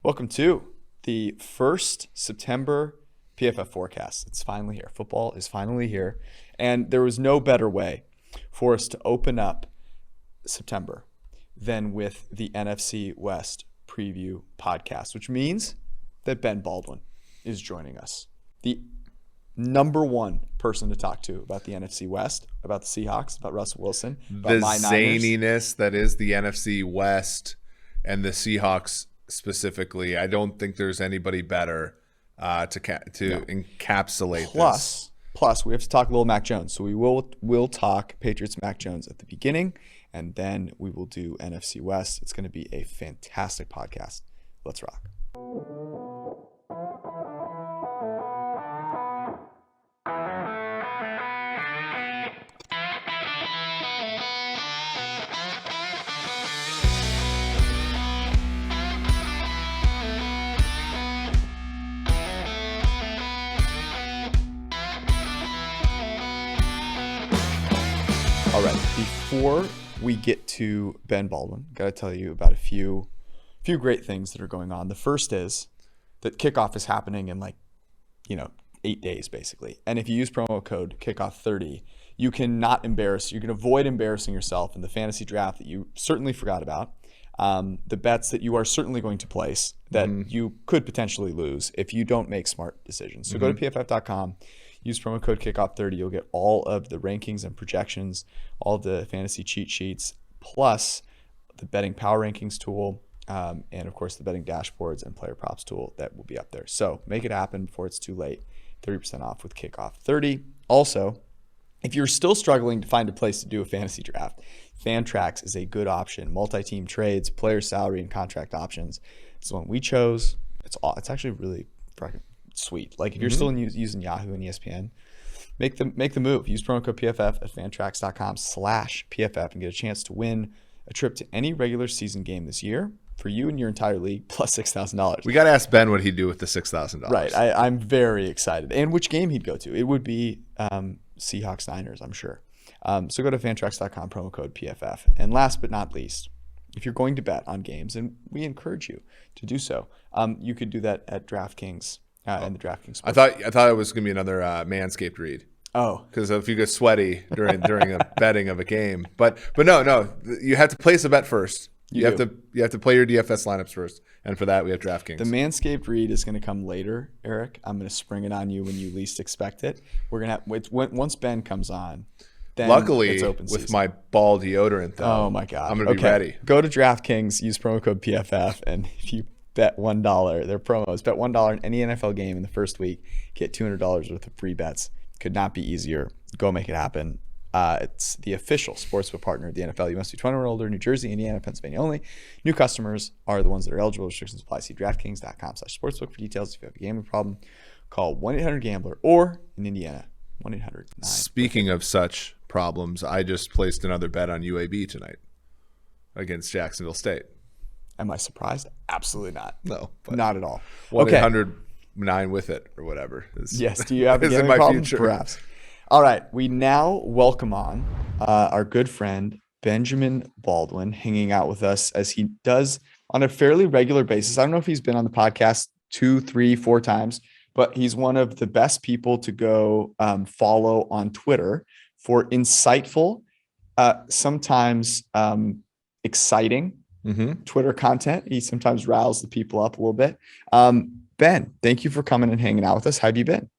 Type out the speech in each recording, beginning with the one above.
Welcome to the first September PFF forecast. It's finally here. Football is finally here. And there was no better way for us to open up September than with the NFC West preview podcast, which means that Ben Baldwin is joining us. The number one person to talk to about the NFC West, about the Seahawks, about Russell Wilson, about the my Niners. zaniness that is the NFC West and the Seahawks specifically. I don't think there's anybody better to encapsulate this. Plus, we have to talk a little Mac Jones. So we'll talk Patriots Mac Jones at the beginning, and then we will do NFC West. It's going to be a fantastic podcast. Let's rock. All right, before we get to Ben Baldwin, got to tell you about a few great things that are going on. The first is that kickoff is happening in 8 days basically. And if you use promo code kickoff30, you can avoid embarrassing yourself in the fantasy draft that you certainly forgot about. The bets that you are certainly going to place that you could potentially lose if you don't make smart decisions. So go to pff.com. Use promo code kickoff30. You'll get all of the rankings and projections, all of the fantasy cheat sheets, plus the betting power rankings tool, and of course the betting dashboards and player props tool that will be up there. So make it happen before it's too late. 30% off with kickoff30. Also, if you're still struggling to find a place to do a fantasy draft, Fantrax is a good option. Multi-team trades, player salary, and contract options. It's the one we chose. It's actually really sweet. Like if you're still using Yahoo and ESPN, make the move. Use promo code PFF at fantrax.com/PFF and get a chance to win a trip to any regular season game this year for you and your entire league, plus $6,000. We got to ask Ben what he'd do with the $6,000. Right. I'm very excited. And which game he'd go to. It would be Seahawks Niners, I'm sure. So go to fantrax.com, promo code PFF. And last but not least, if you're going to bet on games, and we encourage you to do so, you could do that at DraftKings. And the DraftKings. I thought it was going to be another Manscaped read. Oh, because if you get sweaty during a betting of a game, but no, you have to place a bet first. You have to play your DFS lineups first, and for that we have DraftKings. The Manscaped read is going to come later, Eric. I'm going to spring it on you when you least expect it. We're going to once Ben comes on. Then luckily, it's open with season. my ball deodorant, though. Oh my God, I'm going to be ready. Go to DraftKings, use promo code PFF, and if you bet $1. Their promos. Bet $1 in any NFL game in the first week. Get $200 worth of free bets. Could not be easier. Go make it happen. It's the official sportsbook partner of the NFL. You must be 21 or older. New Jersey, Indiana, Pennsylvania only. New customers are the ones that are eligible. Restrictions apply. See DraftKings.com/sportsbook for details. If you have a gambling problem, call 1-800-GAMBLER or in Indiana, 1-800-9. Speaking of such problems, I just placed another bet on UAB tonight against Jacksonville State. Am I surprised? Absolutely not. No, not at all. 1-800-9 with it or whatever. Yes. Do you have a gambling problem? Perhaps. All right. We now welcome on our good friend Benjamin Baldwin, hanging out with us as he does on a fairly regular basis. I don't know if he's been on the podcast 2, 3, 4 times, but he's one of the best people to go follow on Twitter for insightful, sometimes exciting Twitter content. He sometimes riles the people up a little bit. Ben, thank you for coming and hanging out with us. How have you been?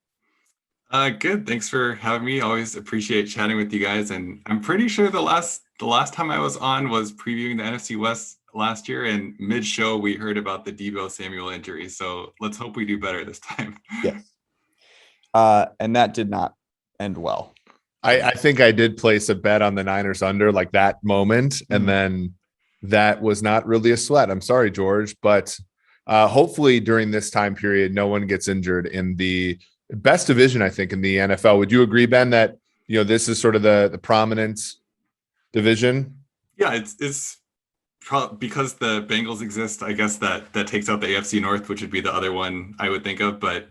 Good. Thanks for having me. Always appreciate chatting with you guys. And I'm pretty sure the last time I was on was previewing the NFC West last year, and mid-show we heard about the Deebo Samuel injury. So let's hope we do better this time. Yeah. And that did not end well. I think I did place a bet on the Niners under like that moment, and then that was not really a sweat. I'm sorry, George, but hopefully during this time period, no one gets injured in the best division, I think, in the NFL. Would you agree, Ben, that this is sort of the prominent division? Yeah, it's because the Bengals exist. I guess that takes out the AFC North, which would be the other one I would think of. But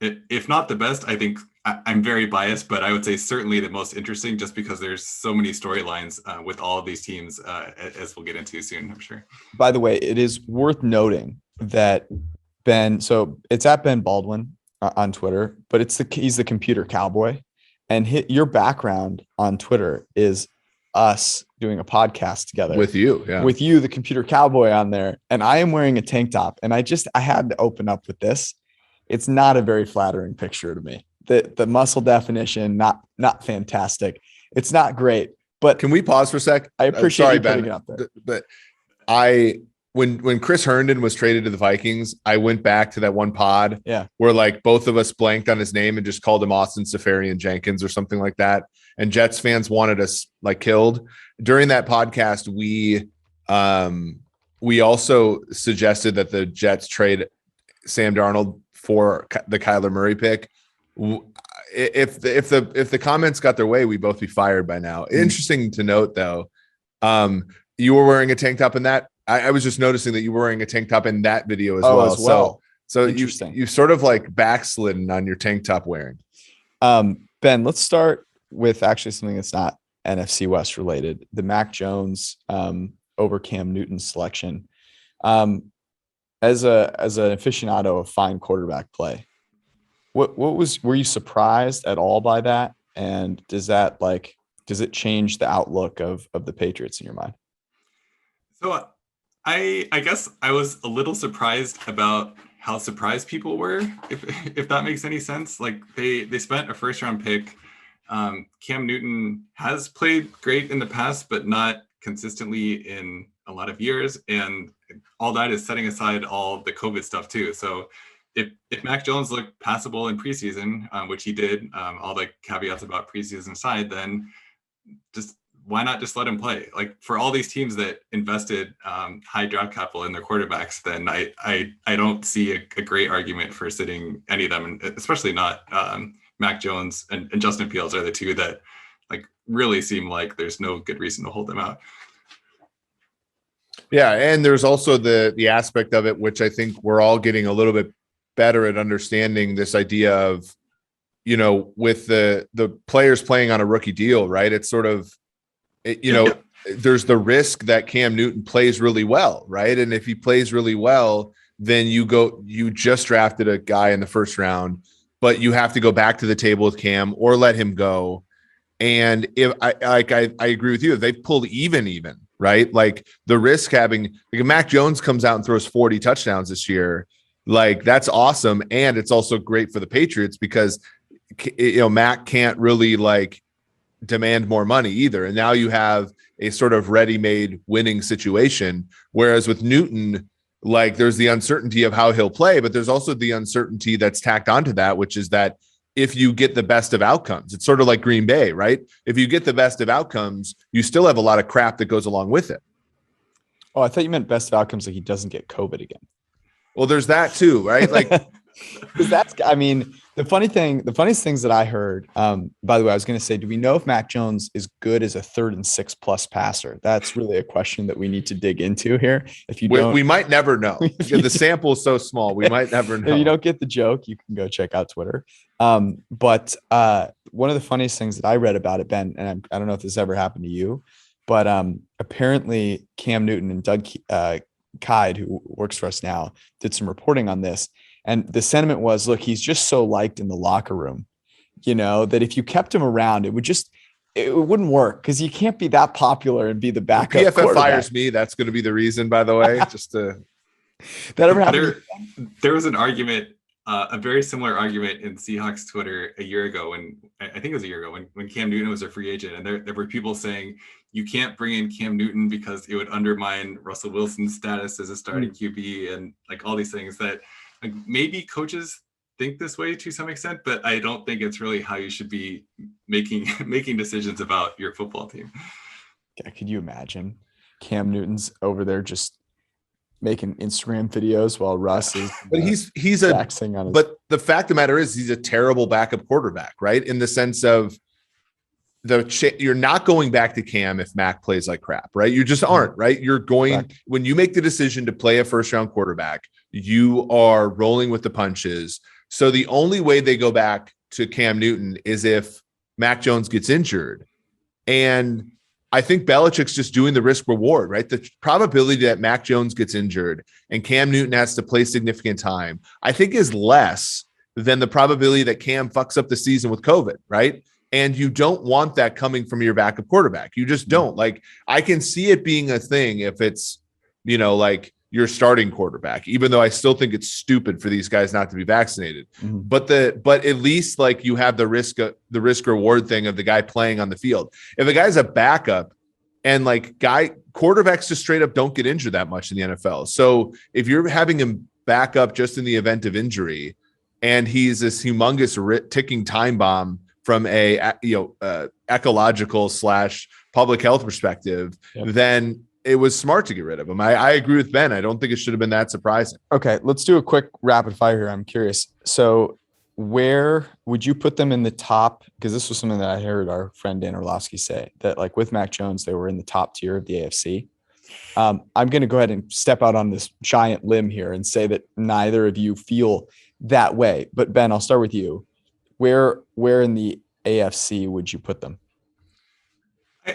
if not the best, I think I'm very biased, but I would say certainly the most interesting, just because there's so many storylines with all of these teams, as we'll get into soon, I'm sure. By the way, it is worth noting that Ben, so it's at Ben Baldwin on Twitter, but he's the computer cowboy, and your background on Twitter is us doing a podcast together with you, the computer cowboy on there, and I am wearing a tank top, and I had to open up with this. It's not a very flattering picture to me. The muscle definition, not fantastic. It's not great. But can we pause for a sec? I appreciate you putting Ben, it up there. But when Chris Herndon was traded to the Vikings, I went back to that one pod where like both of us blanked on his name and just called him Austin Safarian Jenkins or something like that. And Jets fans wanted us like killed. During that podcast, we also suggested that the Jets trade Sam Darnold for the Kyler Murray pick. If the comments got their way, we'd both be fired by now. Interesting to note, though, you were wearing a tank top in that. I was just noticing that you were wearing a tank top in that video as well. So you sort of like backslidden on your tank top wearing. Ben, let's start with actually something that's not NFC West related. The Mac Jones over Cam Newton selection. As an aficionado of fine quarterback play, were you surprised at all by that? And does it change the outlook of the Patriots in your mind? So I guess I was a little surprised about how surprised people were, if that makes any sense. Like they spent a first round pick. Cam Newton has played great in the past, but not consistently in a lot of years. And all that is setting aside all the COVID stuff too. So if Mac Jones looked passable in preseason, which he did, all the caveats about preseason aside, then why not just let him play? Like for all these teams that invested high draft capital in their quarterbacks, then I don't see a great argument for sitting any of them, and especially not Mac Jones and Justin Fields are the two that like really seem like there's no good reason to hold them out. Yeah, and there's also the aspect of it, which I think we're all getting a little bit better at understanding, this idea of, with the players playing on a rookie deal, right? It's sort of, there's the risk that Cam Newton plays really well, right? And if he plays really well, then you just drafted a guy in the first round, but you have to go back to the table with Cam or let him go. And if I agree with you, if they've pulled even, right? Like the risk if Mac Jones comes out and throws 40 touchdowns this year, like that's awesome. And it's also great for the Patriots because, Mac can't really like demand more money either. And now you have a sort of ready-made winning situation. Whereas with Newton, like there's the uncertainty of how he'll play, but there's also the uncertainty that's tacked onto that, which is that if you get the best of outcomes, it's sort of like Green Bay, right? If you get the best of outcomes, you still have a lot of crap that goes along with it. Oh, I thought you meant best of outcomes like he doesn't get COVID again. Well, there's that too, right? Like, because the funniest things that I heard, by the way, I was going to say, do we know if Mac Jones is good as a 3rd and 6+ passer? That's really a question that we need to dig into here. If you don't, we might never know. The sample is so small. We might never know. If you don't get the joke, you can go check out Twitter. But one of the funniest things that I read about it, Ben, and I don't know if this ever happened to you, but apparently Cam Newton and Doug Kide, who works for us now, did some reporting on this. And the sentiment was, look, he's just so liked in the locker room, that if you kept him around, it wouldn't work because you can't be that popular and be the backup. If PFF fires me, that's going to be the reason, by the way, just to. That ever happened? There was an argument, a very similar argument in Seahawks Twitter a year ago I think it was a year ago when Cam Newton was a free agent. And there were people saying, you can't bring in Cam Newton because it would undermine Russell Wilson's status as a starting QB and like all these things that, like maybe coaches think this way to some extent, but I don't think it's really how you should be making decisions about your football team. Yeah, could you imagine Cam Newton's over there just making Instagram videos while Russ is but but the fact of the matter is he's a terrible backup quarterback, right? In the sense of you're not going back to Cam if Mac plays like crap, right? You just aren't, right? You're going when you make the decision to play a first round quarterback, you are rolling with the punches. So the only way they go back to Cam Newton is if Mac Jones gets injured. And I think Belichick's just doing the risk reward, right? The probability that Mac Jones gets injured and Cam Newton has to play significant time, I think is less than the probability that Cam fucks up the season with COVID, right? And you don't want that coming from your backup quarterback. You just don't. Like, I can see it being a thing if it's, like your starting quarterback, even though I still think it's stupid for these guys not to be vaccinated. Mm-hmm. But at least like you have the risk reward thing of the guy playing on the field. If a guy's a backup and quarterbacks just straight up don't get injured that much in the NFL. So if you're having him back up just in the event of injury and he's this humongous ticking time bomb from a ecological / public health perspective, then it was smart to get rid of him. I agree with Ben. I don't think it should have been that surprising. Okay, let's do a quick rapid fire here. I'm curious. So where would you put them in the top? Because this was something that I heard our friend Dan Orlovsky say, that like with Mac Jones, they were in the top tier of the AFC. I'm going to go ahead and step out on this giant limb here and say that neither of you feel that way. But Ben, I'll start with you. Where in the AFC would you put them?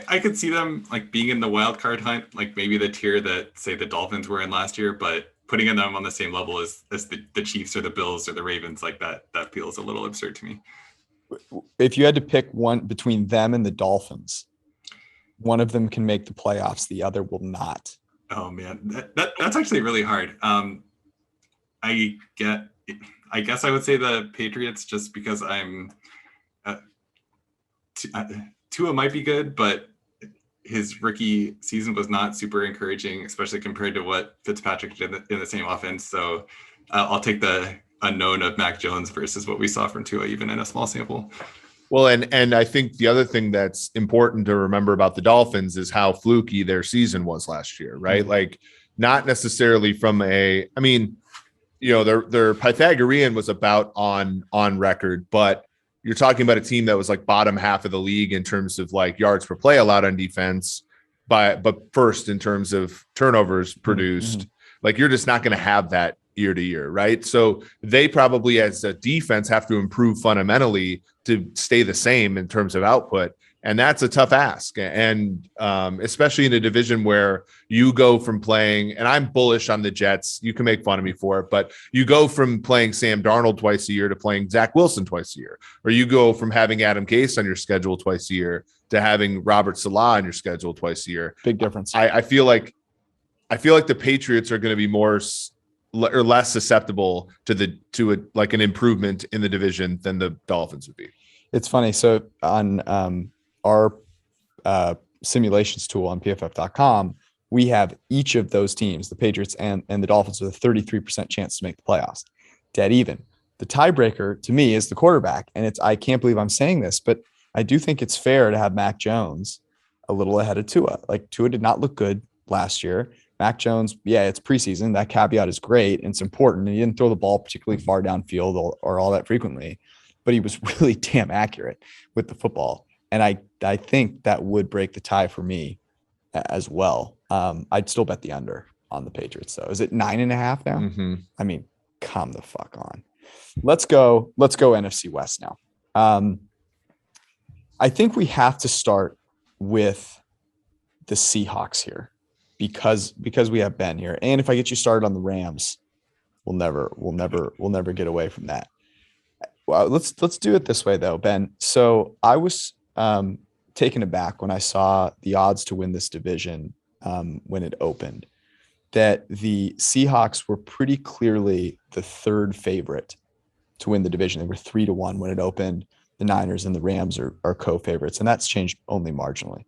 I could see them like being in the wild card hunt, like maybe the tier that say the Dolphins were in last year, but putting them on the same level as the Chiefs or the Bills or the Ravens, like that feels a little absurd to me. If you had to pick one between them and the Dolphins, one of them can make the playoffs, the other will not. Oh man, that's actually really hard. I guess I would say the Patriots just because Tua might be good, but his rookie season was not super encouraging, especially compared to what Fitzpatrick did in the same offense. So I'll take the unknown of Mac Jones versus what we saw from Tua, even in a small sample. Well, and I think the other thing that's important to remember about the Dolphins is how fluky their season was last year, right? Mm-hmm. Like not necessarily from their Pythagorean was about on record, but you're talking about a team that was like bottom half of the league in terms of like yards per play allowed on defense, but first in terms of turnovers produced. Mm-hmm. Like you're just not going to have that year to year, right? So they probably as a defense have to improve fundamentally to stay the same in terms of output. And that's a tough ask. And especially in a division where you go from playing, and I'm bullish on the Jets, you can make fun of me for it, but you go from playing Sam Darnold twice a year to playing Zach Wilson twice a year, or you go from having Adam Gase on your schedule twice a year to having Robert Salah on your schedule twice a year. Big difference. I feel like the Patriots are going to be more or less susceptible to an improvement in the division than the Dolphins would be. It's funny. So on our simulations tool on pff.com, we have each of those teams, the Patriots and the Dolphins, with a 33% chance to make the playoffs. Dead even. The tiebreaker to me is the quarterback. And I can't believe I'm saying this, but I do think it's fair to have Mac Jones a little ahead of Tua. Like Tua did not look good last year. Mac Jones, yeah, it's preseason. That caveat is great and it's important. And he didn't throw the ball particularly far downfield or all that frequently, but he was really damn accurate with the football. And I think that would break the tie for me as well. I'd still bet the under on the Patriots, though. Is it 9.5 now? Mm-hmm. I mean, come the fuck on. Let's go NFC West now. I think we have to start with the Seahawks here because we have Ben here. And if I get you started on the Rams, we'll never get away from that. Well, let's do it this way though, Ben. So I was taken aback when I saw the odds to win this division when it opened, that the Seahawks were pretty clearly the third favorite to win the division. They were 3-1 when it opened. The Niners and the Rams are co-favorites, and that's changed only marginally.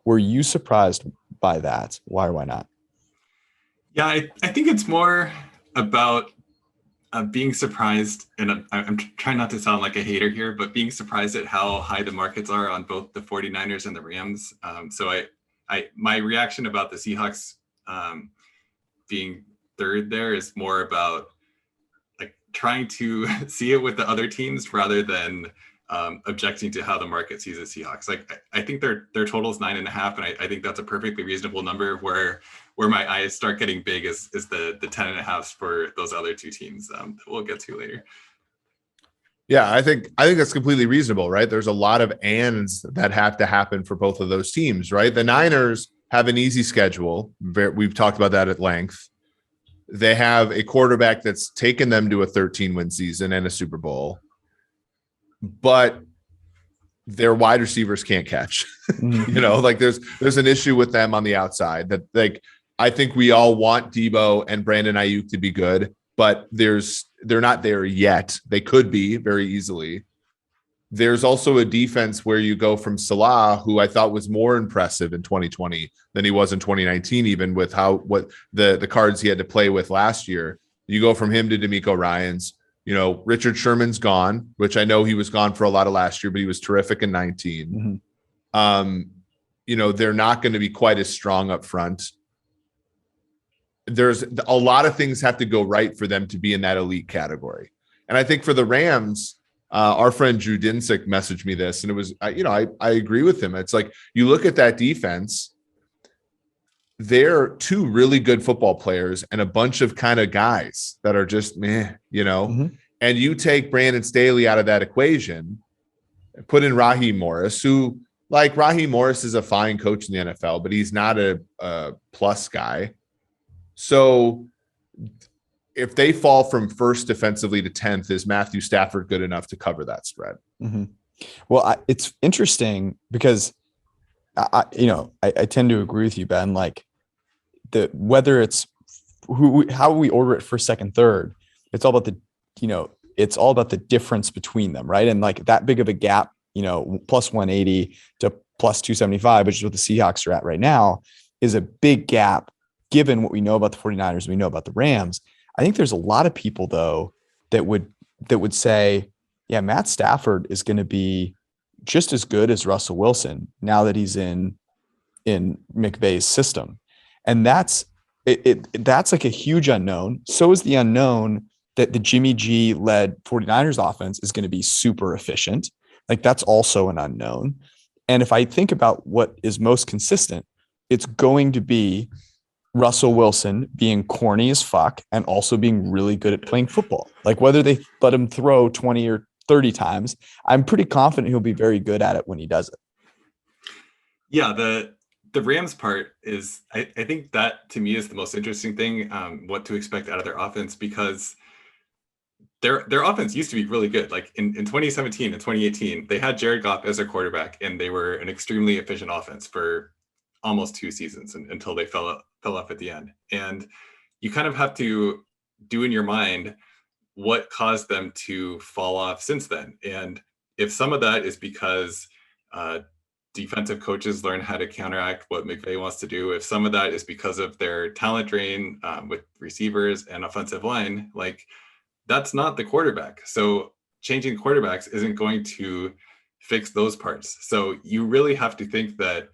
Were you surprised by that? Why or why not? Yeah, I think it's more about being surprised, and I'm trying not to sound like a hater here, but being surprised at how high the markets are on both the 49ers and the Rams. So my reaction about the Seahawks being third there is more about like trying to see it with the other teams rather than objecting to how the market sees the Seahawks. Like I think their total is 9.5, and I think that's a perfectly reasonable number. Where my eyes start getting big is the 10.5s for those other two teams that we'll get to later. Yeah, I think that's completely reasonable, right? There's a lot of ands that have to happen for both of those teams, right? The Niners have an easy schedule. We've talked about that at length. They have a quarterback that's taken them to a 13-win season and a Super Bowl, but their wide receivers can't catch. Like there's an issue with them on the outside that, like, I think we all want Debo and Brandon Ayuk to be good, but they're not there yet. They could be very easily. There's also a defense where you go from Salah, who I thought was more impressive in 2020 than he was in 2019, even with what the cards he had to play with last year. You go from him to DeMeco Ryans. Richard Sherman's gone, which I know he was gone for a lot of last year, but he was terrific in 19. They're not going to be quite as strong up front. There's a lot of things have to go right for them to be in that elite category. And I think for the Rams, our friend Drew Dinsick messaged me this, and it was, I agree with him. It's like, you look at that defense, they're two really good football players and a bunch of kind of guys that are just meh, and you take Brandon Staley out of that equation, put in Raheem Morris, who, like, Raheem Morris is a fine coach in the NFL, but he's not a plus guy. So if they fall from first defensively to 10th, is Matthew Stafford good enough to cover that spread? Well, it's interesting because I tend to agree with you, Ben. Like, whether it's how we order it first, second, third, it's all about it's all about the difference between them, right? And like that big of a gap, plus 180 to plus 275, which is what the Seahawks are at right now, is a big gap given what we know about the 49ers, we know about the Rams. I think there's a lot of people, though, that would say, yeah, Matt Stafford is going to be just as good as Russell Wilson now that he's in McVay's system. And that's like a huge unknown. So is the unknown that the Jimmy G led 49ers offense is going to be super efficient. Like, that's also an unknown. And if I think about what is most consistent, it's going to be Russell Wilson being corny as fuck and also being really good at playing football. Like, whether they let him throw 20 or 30 times, I'm pretty confident he'll be very good at it when he does it. Yeah, the Rams part is, I think that to me is the most interesting thing, what to expect out of their offense, because their offense used to be really good. Like in 2017 and 2018, they had Jared Goff as their quarterback, and they were an extremely efficient offense for almost 2 seasons until they fell off at the end. And you kind of have to do in your mind what caused them to fall off since then. And if some of that is because defensive coaches learn how to counteract what McVay wants to do, if some of that is because of their talent drain with receivers and offensive line, like, that's not the quarterback. So changing quarterbacks isn't going to fix those parts. So you really have to think that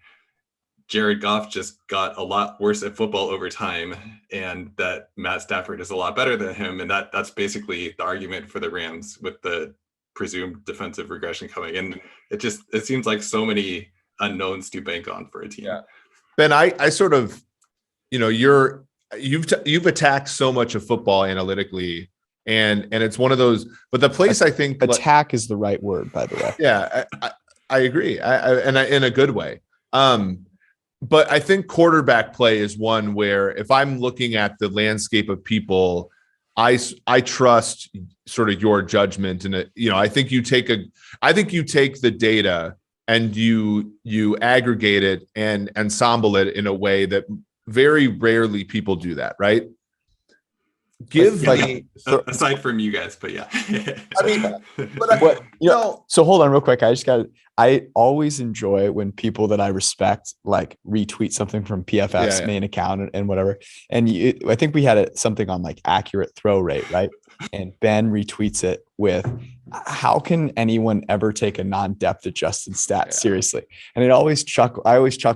Jared Goff just got a lot worse at football over time, and that Matt Stafford is a lot better than him. And that's basically the argument for the Rams with the presumed defensive regression coming. And it seems like so many unknowns to bank on for a team. Yeah. Ben, I sort of, you've attacked so much of football analytically, and it's one of those, but the place I think attack is the right word, by the way. Yeah, I agree. And in a good way. But I think quarterback play is one where, if I'm looking at the landscape of people, I trust sort of your judgment. And I think you take the data and you aggregate it and ensemble it in a way that very rarely people do that, right? Aside from you guys, but yeah. So hold on real quick. I always enjoy when people that I respect like retweet something from PFF's main account and whatever. And I think we had something on like accurate throw rate, right? And Ben retweets it with, how can anyone ever take a non-depth adjusted stat seriously? And I always chuckle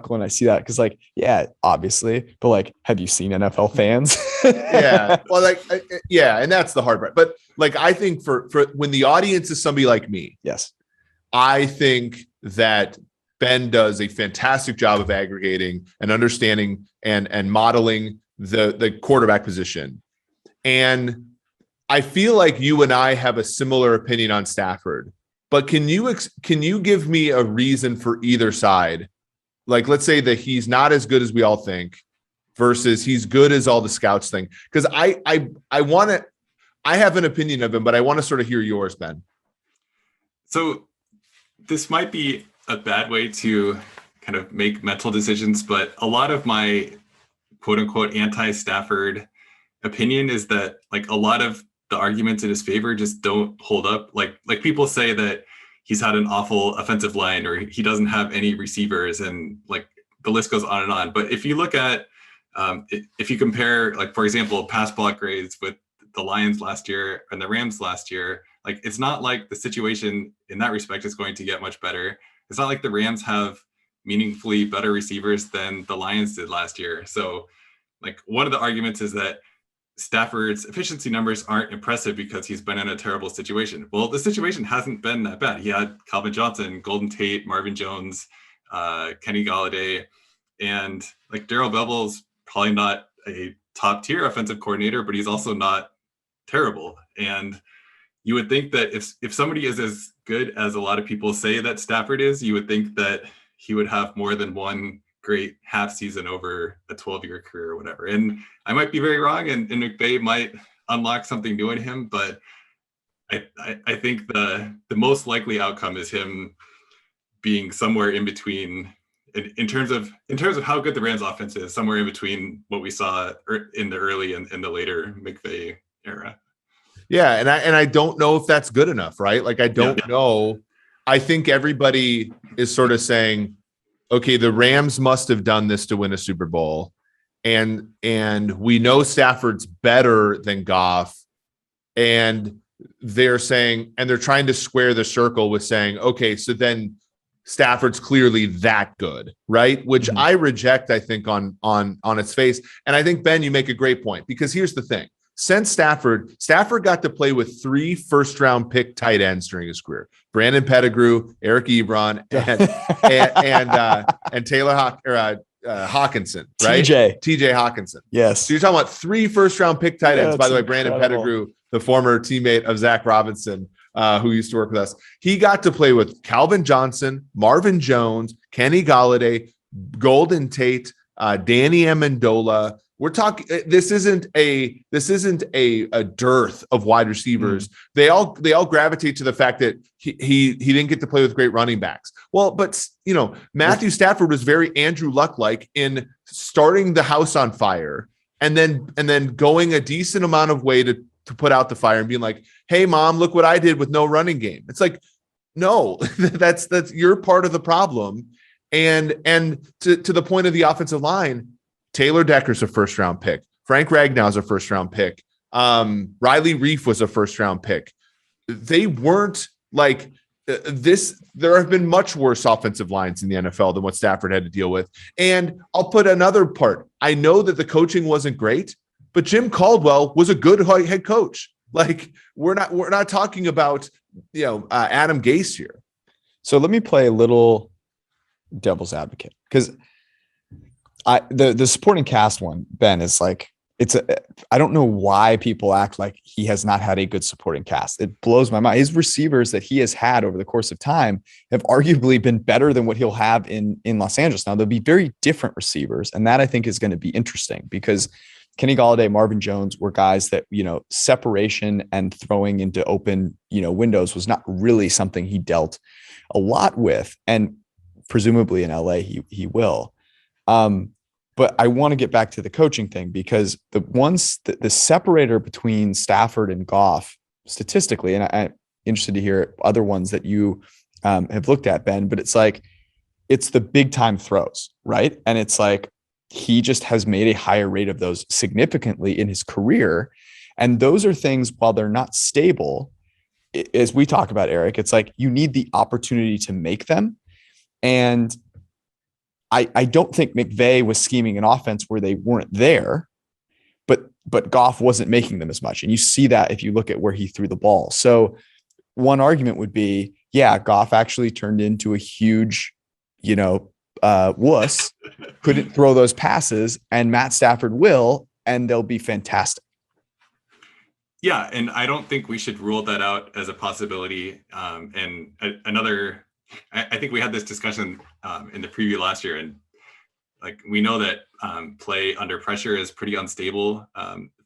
when I see that, because like, yeah, obviously, but like, have you seen NFL fans? And that's the hard part. But like, I think for when the audience is somebody like me, yes, I think that Ben does a fantastic job of aggregating and understanding and modeling the quarterback position. And I feel like you and I have a similar opinion on Stafford, but can you give me a reason for either side? Like, let's say that he's not as good as we all think versus he's good as all the scouts think. Because I have an opinion of him, but I want to sort of hear yours, Ben. So this might be a bad way to kind of make mental decisions, but a lot of my quote unquote anti-Stafford opinion is that like a lot of the arguments in his favor just don't hold up. Like people say that he's had an awful offensive line or he doesn't have any receivers, and like the list goes on and on. But if you look at, if you compare, like, for example, pass block grades with the Lions last year and the Rams last year, like it's not like the situation in that respect is going to get much better. It's not like the Rams have meaningfully better receivers than the Lions did last year. So like one of the arguments is that Stafford's efficiency numbers aren't impressive because he's been in a terrible situation. Well, the situation hasn't been that bad. He had Calvin Johnson, Golden Tate, Marvin Jones, Kenny Golladay, and like Darrell Bevell's probably not a top tier offensive coordinator, but he's also not terrible. And you would think that if somebody is as good as a lot of people say that Stafford is, you would think that he would have more than one great half season over a 12-year career or whatever. And I might be very wrong, and McVay might unlock something new in him, but I think the most likely outcome is him being somewhere in between in terms of how good the Rams offense is, somewhere in between what we saw in the early and the later McVay era. Yeah, and I don't know if that's good enough, right? Like I don't know. I think everybody is sort of saying, okay, the Rams must have done this to win a Super Bowl. And we know Stafford's better than Goff. And they're saying, and they're trying to square the circle with saying, okay, so then Stafford's clearly that good, right? Which I reject, I think, on its face. And I think, Ben, you make a great point, because here's the thing. Since Stafford got to play with 3 first-round pick tight ends during his career: Brandon Pettigrew, Eric Ebron, and Taylor Hawkinson, right? TJ Hawkinson. Yes. So you're talking about 3 first-round pick tight ends. By the way, Brandon Pettigrew, the former teammate of Zach Robinson, who used to work with us, he got to play with Calvin Johnson, Marvin Jones, Kenny Golladay, Golden Tate, Danny Amendola. We're talking. This isn't a dearth of wide receivers. They all gravitate to the fact that he didn't get to play with great running backs. Well, but Matthew Stafford was very Andrew Luck-like in starting the house on fire and then going a decent amount of way to put out the fire and being like, "Hey, mom, look what I did with no running game." It's like, no, that's you're part of the problem. And to the point of the offensive line, Taylor Decker's a first-round pick. Frank Ragnow's a first-round pick. Riley Reif was a first-round pick. They weren't like this. There have been much worse offensive lines in the NFL than what Stafford had to deal with. And I'll put another part. I know that the coaching wasn't great, but Jim Caldwell was a good head coach. Like we're not talking about Adam Gase here. So let me play a little devil's advocate, because the supporting cast one, Ben, is like, I don't know why people act like he has not had a good supporting cast. It blows my mind. His receivers that he has had over the course of time have arguably been better than what he'll have in Los Angeles. Now, they'll be very different receivers, and that I think is going to be interesting, because Kenny Golladay, Marvin Jones were guys that, separation and throwing into open, windows was not really something he dealt a lot with, and presumably in LA he will. But I want to get back to the coaching thing, because the separator between Stafford and Goff statistically, and I'm interested to hear other ones that you have looked at, Ben, but it's like, it's the big time throws, right? And it's like, he just has made a higher rate of those significantly in his career. And those are things, while they're not stable, as we talk about, Eric, it's like you need the opportunity to make them. And I don't think McVay was scheming an offense where they weren't there, but Goff wasn't making them as much. And you see that if you look at where he threw the ball. So one argument would be, yeah, Goff actually turned into a huge, wuss, couldn't throw those passes, and Matt Stafford will, and they'll be fantastic. Yeah, and I don't think we should rule that out as a possibility. I think we had this discussion in the preview last year, and like we know that play under pressure is pretty unstable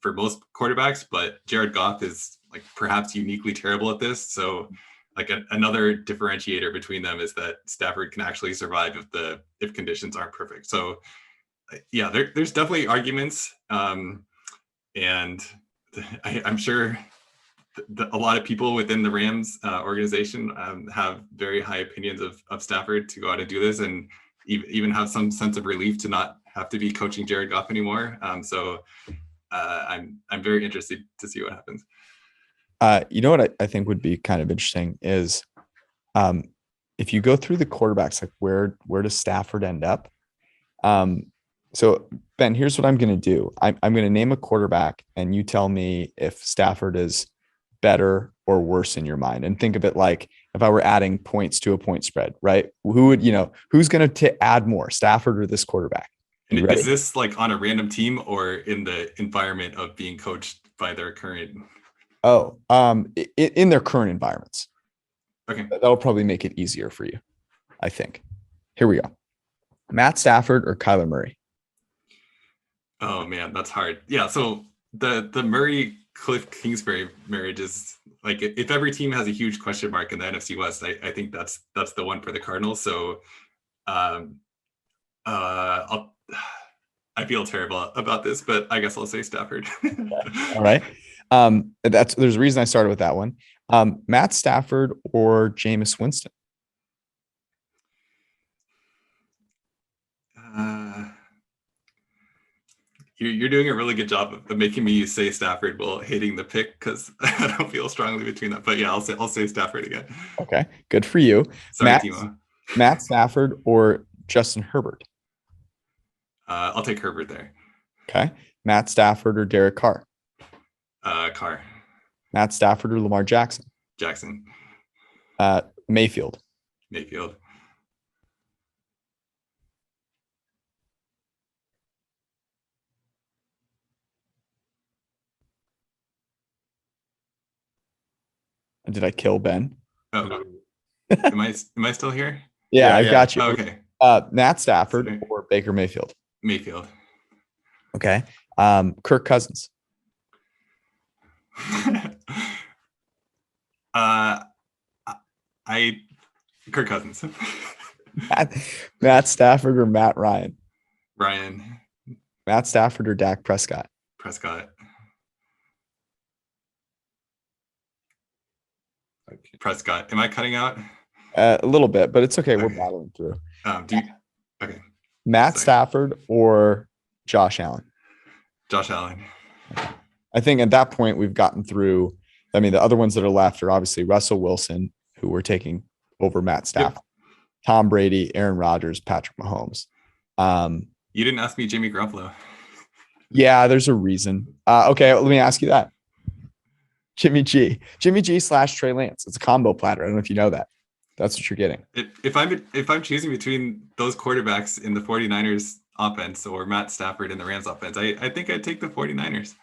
for most quarterbacks, but Jared Goff is like perhaps uniquely terrible at this. So like another differentiator between them is that Stafford can actually survive if conditions aren't perfect. So yeah, there's definitely arguments, and I'm sure a lot of people within the Rams organization have very high opinions of Stafford to go out and do this, and even have some sense of relief to not have to be coaching Jared Goff anymore. I'm very interested to see what happens. You know what I think would be kind of interesting is if you go through the quarterbacks, like where does Stafford end up? So Ben, here's what I'm going to do. I'm going to name a quarterback and you tell me if Stafford is better or worse in your mind. And think of it like if I were adding points to a point spread, right? Who's going to add more, Stafford or this quarterback? And is this like on a random team or in the environment of being coached by their current? Oh, in their current environments. Okay. That'll probably make it easier for you, I think. Here we go. Matt Stafford or Kyler Murray? Oh man, that's hard. Yeah. So the Murray Kliff Kingsbury marriage is like, if every team has a huge question mark in the NFC West, I think that's the one for the Cardinals. So I feel terrible about this, but I guess I'll say Stafford. All right. There's a reason I started with that one. Matt Stafford or Jameis Winston? You're doing a really good job of making me say Stafford while hating the pick because I don't feel strongly between that. But yeah, I'll say Stafford again. Okay, good for you. Sorry, Timo. Matt Stafford or Justin Herbert? I'll take Herbert there. Okay. Matt Stafford or Derek Carr? Carr. Matt Stafford or Lamar Jackson? Jackson. Mayfield. Mayfield. Did I kill Ben? Oh, am I still here? Yeah, I've got you. Oh, okay. Matt Stafford or Baker Mayfield? Mayfield. Okay. Kirk Cousins. Kirk Cousins. Matt Stafford or Matt Ryan? Ryan. Matt Stafford or Dak Prescott? Prescott. Okay. Prescott. Am I cutting out? A little bit, but it's okay. We're battling through. Okay. Matt Stafford or Josh Allen? Josh Allen. I think at that point we've gotten through. I mean, the other ones that are left are obviously Russell Wilson, who we're taking over Matt Stafford, Tom Brady, Aaron Rodgers, Patrick Mahomes. You didn't ask me Jimmy Garoppolo. Yeah, there's a reason. Okay, let me ask you that. Jimmy G / Trey Lance. It's a combo platter. I don't know if you know that. That's what you're getting. If I'm choosing between those quarterbacks in the 49ers offense or Matt Stafford in the Rams offense, I think I'd take the 49ers.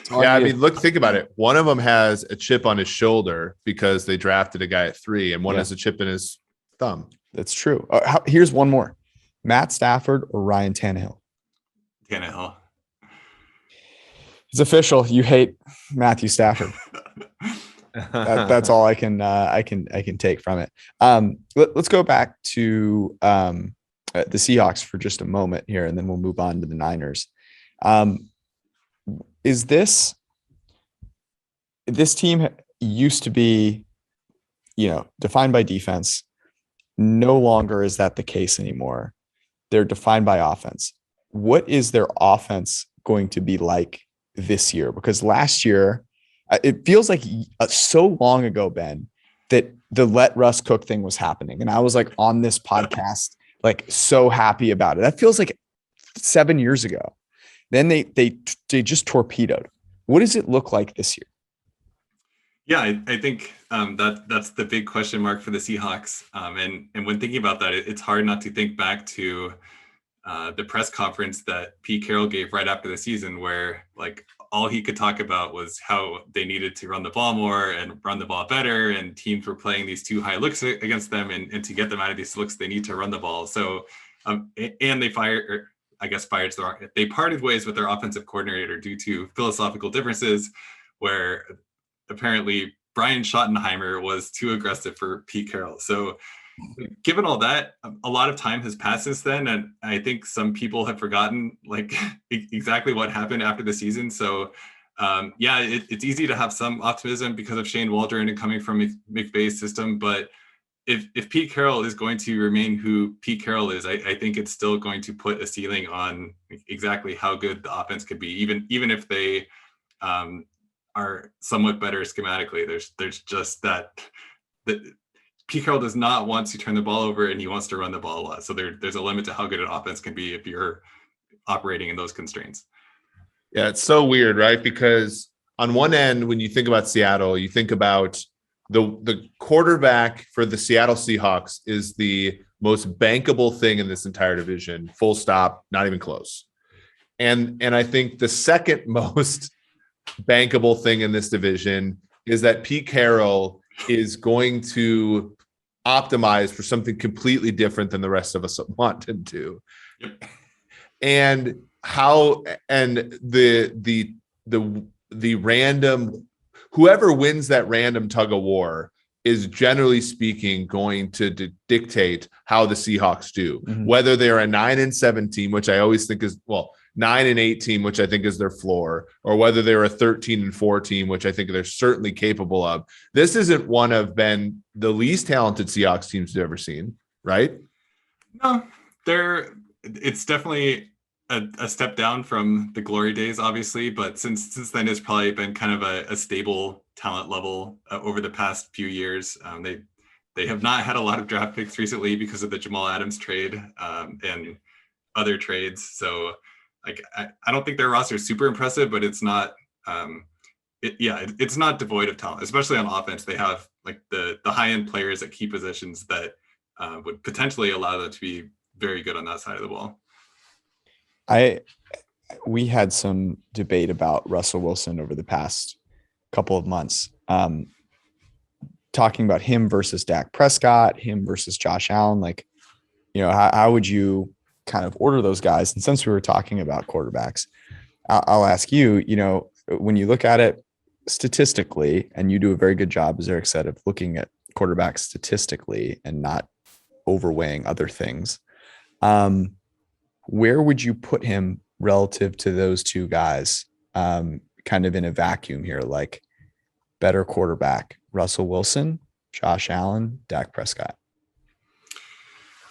Yeah, I mean, think about it. One of them has a chip on his shoulder because they drafted a guy at 3, and one has a chip in his thumb. That's true. Here's one more. Matt Stafford or Ryan Tannehill? Tannehill. It's official. You hate Matthew Stafford. That's all I can take from it. Let's go back to the Seahawks for just a moment here, and then we'll move on to the Niners. Is this team used to be, defined by defense? No longer is that the case anymore. They're defined by offense. What is their offense going to be like this year? Because last year, it feels like so long ago, Ben, that the let Russ cook thing was happening. And I was like on this podcast, like so happy about it. That feels like 7 years ago. Then they just torpedoed. What does it look like this year? Yeah, I think that's the big question mark for the Seahawks. And when thinking about that, it's hard not to think back to the press conference that Pete Carroll gave right after the season, where like all he could talk about was how they needed to run the ball more and run the ball better, and teams were playing these too high looks against them, and to get them out of these looks, they need to run the ball. So, and they they parted ways with their offensive coordinator due to philosophical differences, where apparently Brian Schottenheimer was too aggressive for Pete Carroll. So given all that, a lot of time has passed since then, and I think some people have forgotten like exactly what happened after the season. So it's easy to have some optimism because of Shane Waldron and coming from McVay's system, but if Pete Carroll is going to remain who Pete Carroll is, I think it's still going to put a ceiling on exactly how good the offense could be, even if they are somewhat better schematically. There's just that Pete Carroll does not want to turn the ball over, and he wants to run the ball a lot. So there's a limit to how good an offense can be if you're operating in those constraints. Yeah, it's so weird, right? Because on one end, when you think about Seattle, you think about the quarterback for the Seattle Seahawks is the most bankable thing in this entire division. Full stop, not even close. And I think the second most bankable thing in this division is that Pete Carroll is going to optimize for something completely different than the rest of us want him to. Yep. And the random, whoever wins that random tug of war is generally speaking going to dictate how the Seahawks do, whether they're a 9-7 team, which I always think is 9-8 team, which I think is their floor, or whether they're a 13-4 team, which I think they're certainly capable of. This isn't one of the least talented Seahawks teams you've ever seen, right? No, it's definitely a step down from the glory days, obviously, but since then it's probably been kind of a stable talent level over the past few years. They have not had a lot of draft picks recently because of the Jamal Adams trade and other trades. So I don't think their roster is super impressive, but it's not it's not devoid of talent, especially on offense. They have like the high-end players at key positions that would potentially allow them to be very good on that side of the ball. We had some debate about Russell Wilson over the past couple of months, talking about him versus Dak Prescott, him versus Josh Allen. Like, how would you kind of order those guys? And since we were talking about quarterbacks, I'll ask you, when you look at it statistically, and you do a very good job, as Eric said, of looking at quarterbacks statistically and not overweighing other things, where would you put him relative to those two guys, kind of in a vacuum here, like better quarterback, Russell Wilson, Josh Allen, Dak Prescott?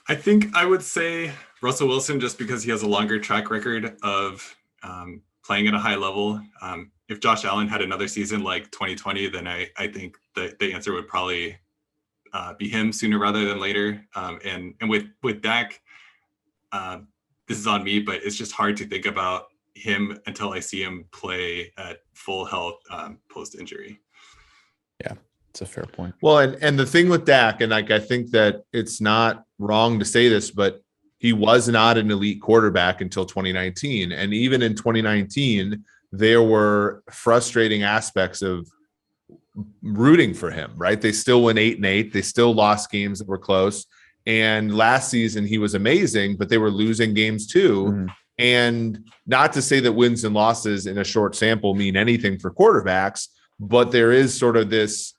I think I would say Russell Wilson, just because he has a longer track record of playing at a high level. If Josh Allen had another season like 2020, then I think the answer would probably be him sooner rather than later. And with Dak, this is on me, but it's just hard to think about him until I see him play at full health post-injury. Yeah, it's a fair point. Well, and the thing with Dak, and I think that it's not wrong to say this, but he was not an elite quarterback until 2019. And even in 2019, there were frustrating aspects of rooting for him, right? They still went 8-8. They still lost games that were close. And last season he was amazing, but they were losing games too. And not to say that wins and losses in a short sample mean anything for quarterbacks, but there is sort of this,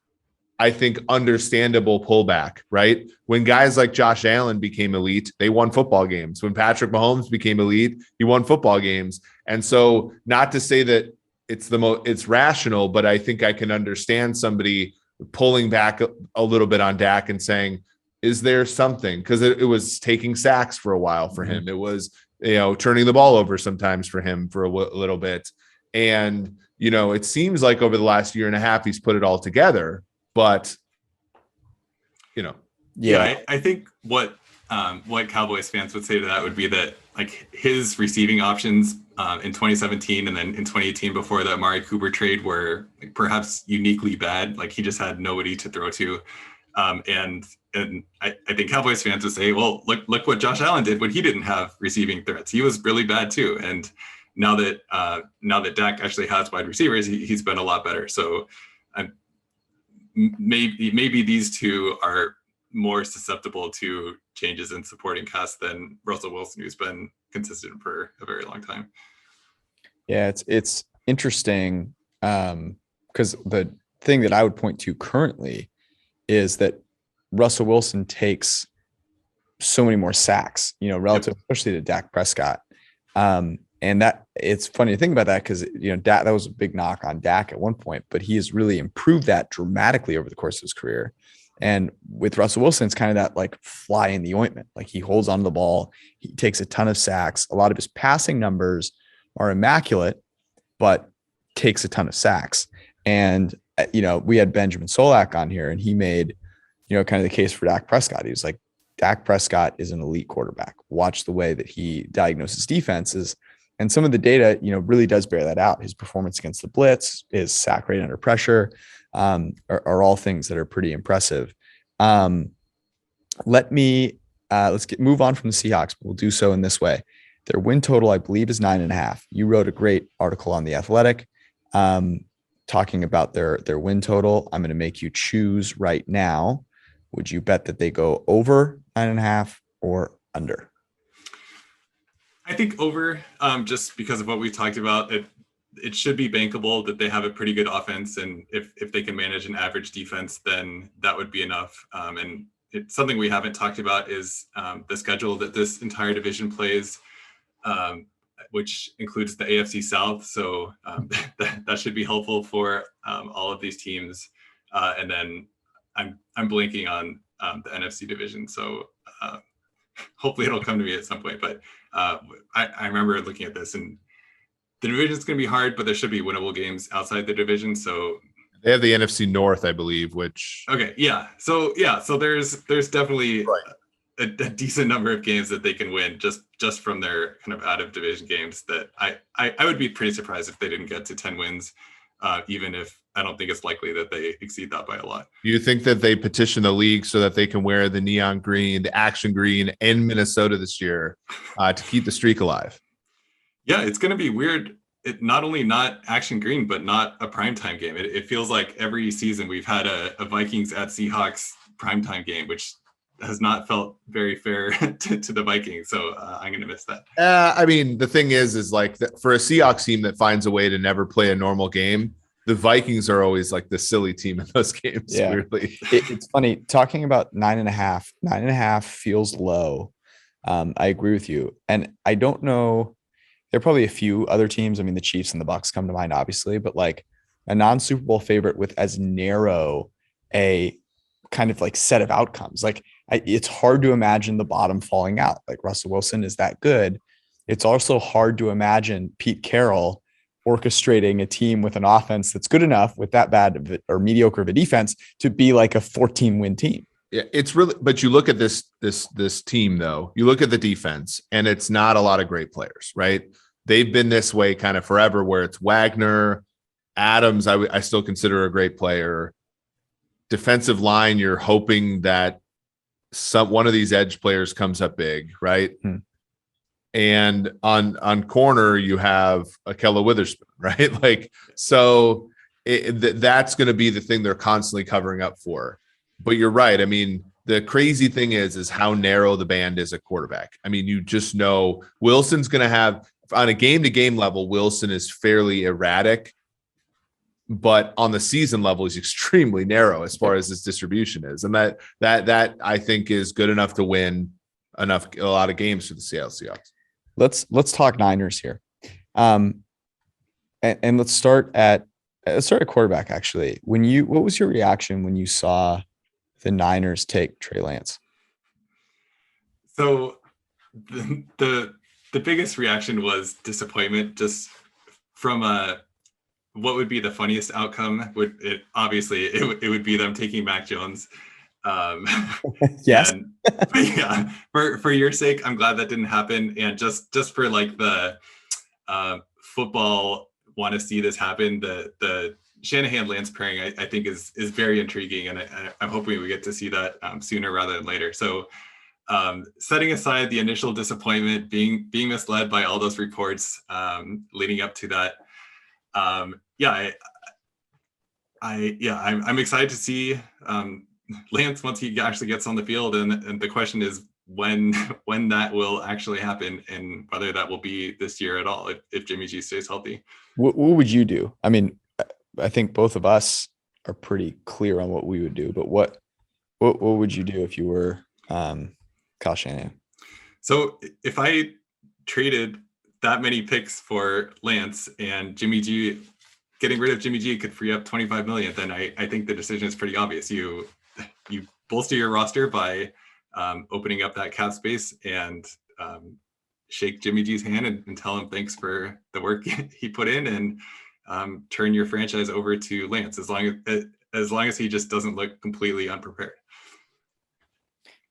I think, understandable pullback, right? When guys like Josh Allen became elite, they won football games. When Patrick Mahomes became elite, he won football games. And so not to say that it's rational, but I think I can understand somebody pulling back a little bit on Dak and saying, is there something? Because it was taking sacks for a while for him. It was, turning the ball over sometimes for him for a little bit. And, it seems like over the last year and a half, he's put it all together. But, Yeah, I think what Cowboys fans would say to that would be that like his receiving options in 2017 and then in 2018 before the Amari Cooper trade were like, perhaps uniquely bad. Like he just had nobody to throw to. And I think Cowboys fans would say, well, look what Josh Allen did when he didn't have receiving threats. He was really bad too. And now that Dak actually has wide receivers, he's been a lot better. So maybe these two are more susceptible to changes in supporting cast than Russell Wilson, who's been consistent for a very long time. Yeah, it's interesting because the thing that I would point to currently is that Russell Wilson takes so many more sacks, relative, especially to Dak Prescott. And that it's funny to think about that because, Dak, that was a big knock on Dak at one point, but he has really improved that dramatically over the course of his career. And with Russell Wilson, it's kind of that like fly in the ointment. Like he holds onto the ball. He takes a ton of sacks. A lot of his passing numbers are immaculate, but takes a ton of sacks. And, we had Benjamin Solak on here and he made, kind of the case for Dak Prescott. He was like, Dak Prescott is an elite quarterback. Watch the way that he diagnoses defenses. And some of the data, really does bear that out. His performance against the blitz, his sack rate under pressure, are all things that are pretty impressive. Let's move on from the Seahawks, but we'll do so in this way. Their win total, I believe, is 9.5. You wrote a great article on The Athletic talking about their win total. I'm going to make you choose right now. Would you bet that they go over 9.5 or under? I think over, just because of what we talked about. It should be bankable that they have a pretty good offense, and if they can manage an average defense, then that would be enough. And it's something we haven't talked about is the schedule that this entire division plays, which includes the AFC South. So that should be helpful for all of these teams. And then I'm blanking on the NFC division, so hopefully it'll come to me at some point. But I remember looking at this, and the division is going to be hard, but there should be winnable games outside the division. So they have the NFC North, I believe, which. Okay. Yeah. So there's definitely a decent number of games that they can win just from their kind of out of division games that I would be pretty surprised if they didn't get to 10 wins, even if I don't think it's likely that they exceed that by a lot. Do you think that they petition the league so that they can wear the neon green, the action green in Minnesota this year to keep the streak alive? Yeah, it's going to be weird. It not only not action green, but not a primetime game. It feels like every season we've had a Vikings at Seahawks primetime game, which has not felt very fair to the Vikings. So I'm going to miss that. I mean, the thing is like for a Seahawks team that finds a way to never play a normal game, the Vikings are always like the silly team in those games. Yeah. Weirdly. It's funny talking about 9.5. 9.5 feels low. I agree with you. And I don't know. There are probably a few other teams. I mean, the Chiefs and the Bucks come to mind, obviously, but like a non-Super Bowl favorite with as narrow a kind of like set of outcomes. Like it's hard to imagine the bottom falling out. Like Russell Wilson is that good. It's also hard to imagine Pete Carroll orchestrating a team with an offense that's good enough with that bad or mediocre of a defense to be like a 14-win team. Yeah, it's really, but you look at this team though, you look at the defense and it's not a lot of great players, right? They've been this way kind of forever where it's Wagner, Adams. I still consider a great player. Defensive line, you're hoping that one of these edge players comes up big, right? And on corner, you have Akella Witherspoon, right? Like, so that's going to be the thing they're constantly covering up for. But you're right. I mean, the crazy thing is how narrow the band is at quarterback. I mean, you just know Wilson's going to have on a game-to-game level, Wilson is fairly erratic, but on the season level, he's extremely narrow as far as his distribution is. And that I think is good enough to win a lot of games for the Seattle Seahawks. Let's talk Niners here. And let's start at quarterback, actually. What was your reaction when you saw the Niners take Trey Lance? So the biggest reaction was disappointment, just from what would be the funniest outcome. It would be them taking Mac Jones. Yes. But yeah, for your sake, I'm glad that didn't happen. And just for like the football want to see this happen, the Shanahan Lance pairing I think is very intriguing, and I'm hoping we get to see that sooner rather than later. So setting aside the initial disappointment, being misled by all those reports leading up to that, I'm excited to see Lance once he actually gets on the field, and the question is when that will actually happen, and whether that will be this year at all if Jimmy G stays healthy. What would you do? I mean, I think both of us are pretty clear on what we would do, but what would you do if you were Kyle Shanahan? So if I traded that many picks for Lance and Jimmy G, getting rid of Jimmy G could free up $25 million, then I think the decision is pretty obvious. You bolster your roster by opening up that cap space and shake Jimmy G's hand and tell him thanks for the work he put in, and turn your franchise over to Lance as long as he just doesn't look completely unprepared.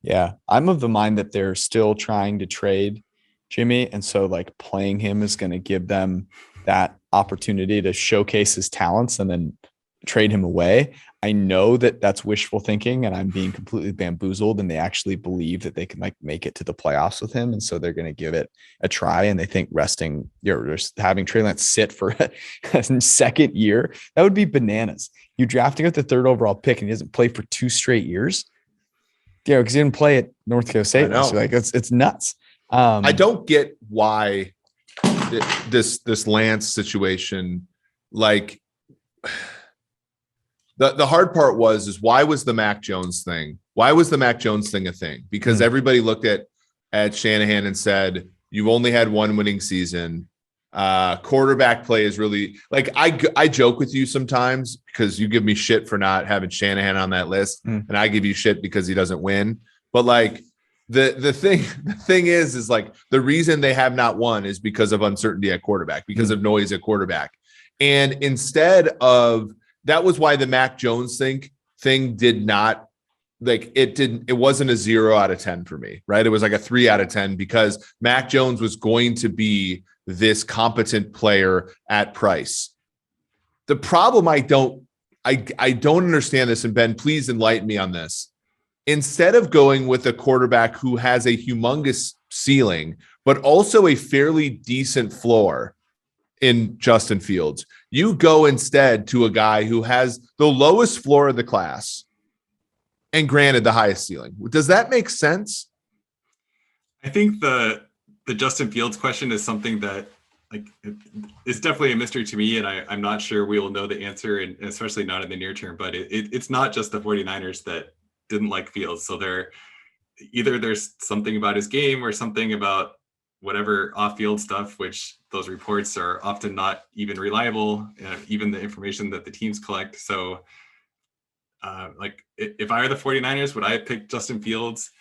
Yeah, I'm of the mind that they're still trying to trade Jimmy, and so like playing him is going to give them that opportunity to showcase his talents and then trade him away. I know that that's wishful thinking, and I'm being completely bamboozled, and they actually believe that they can like make it to the playoffs with him, and so they're going to give it a try. And they think having Trey Lance sit for a second year, that would be bananas. You drafting at the 3rd overall pick and he doesn't play for 2 straight years. Yeah, because he didn't play at North Carolina State. So like it's nuts. I don't get why this Lance situation, like the hard part is why was the Mac Jones thing? Why was the Mac Jones thing a thing? Because everybody looked at Shanahan and said, you've only had 1 winning season. Quarterback play is really like, I joke with you sometimes because you give me shit for not having Shanahan on that list. And I give you shit because he doesn't win. But like the thing is like the reason they have not won is because of uncertainty at quarterback, because of noise at quarterback. And instead of, that was why the Mac Jones thing did not, like it wasn't a 0 out of 10 for me, right? It was like a 3 out of 10 because Mac Jones was going to be this competent player at price. The problem I don't understand this, and Ben, please enlighten me on this. Instead of going with a quarterback who has a humongous ceiling, but also a fairly decent floor in Justin Fields, you go instead to a guy who has the lowest floor of the class and granted the highest ceiling. Does that make sense? I think the Justin Fields question is something that like it's definitely a mystery to me, and I'm not sure we will know the answer, and especially not in the near term. But it's not just the 49ers that didn't like Fields. So there's something about his game or something about whatever off-field stuff, which those reports are often not even reliable, even the information that the teams collect. So like if I were the 49ers, would I pick Justin Fields?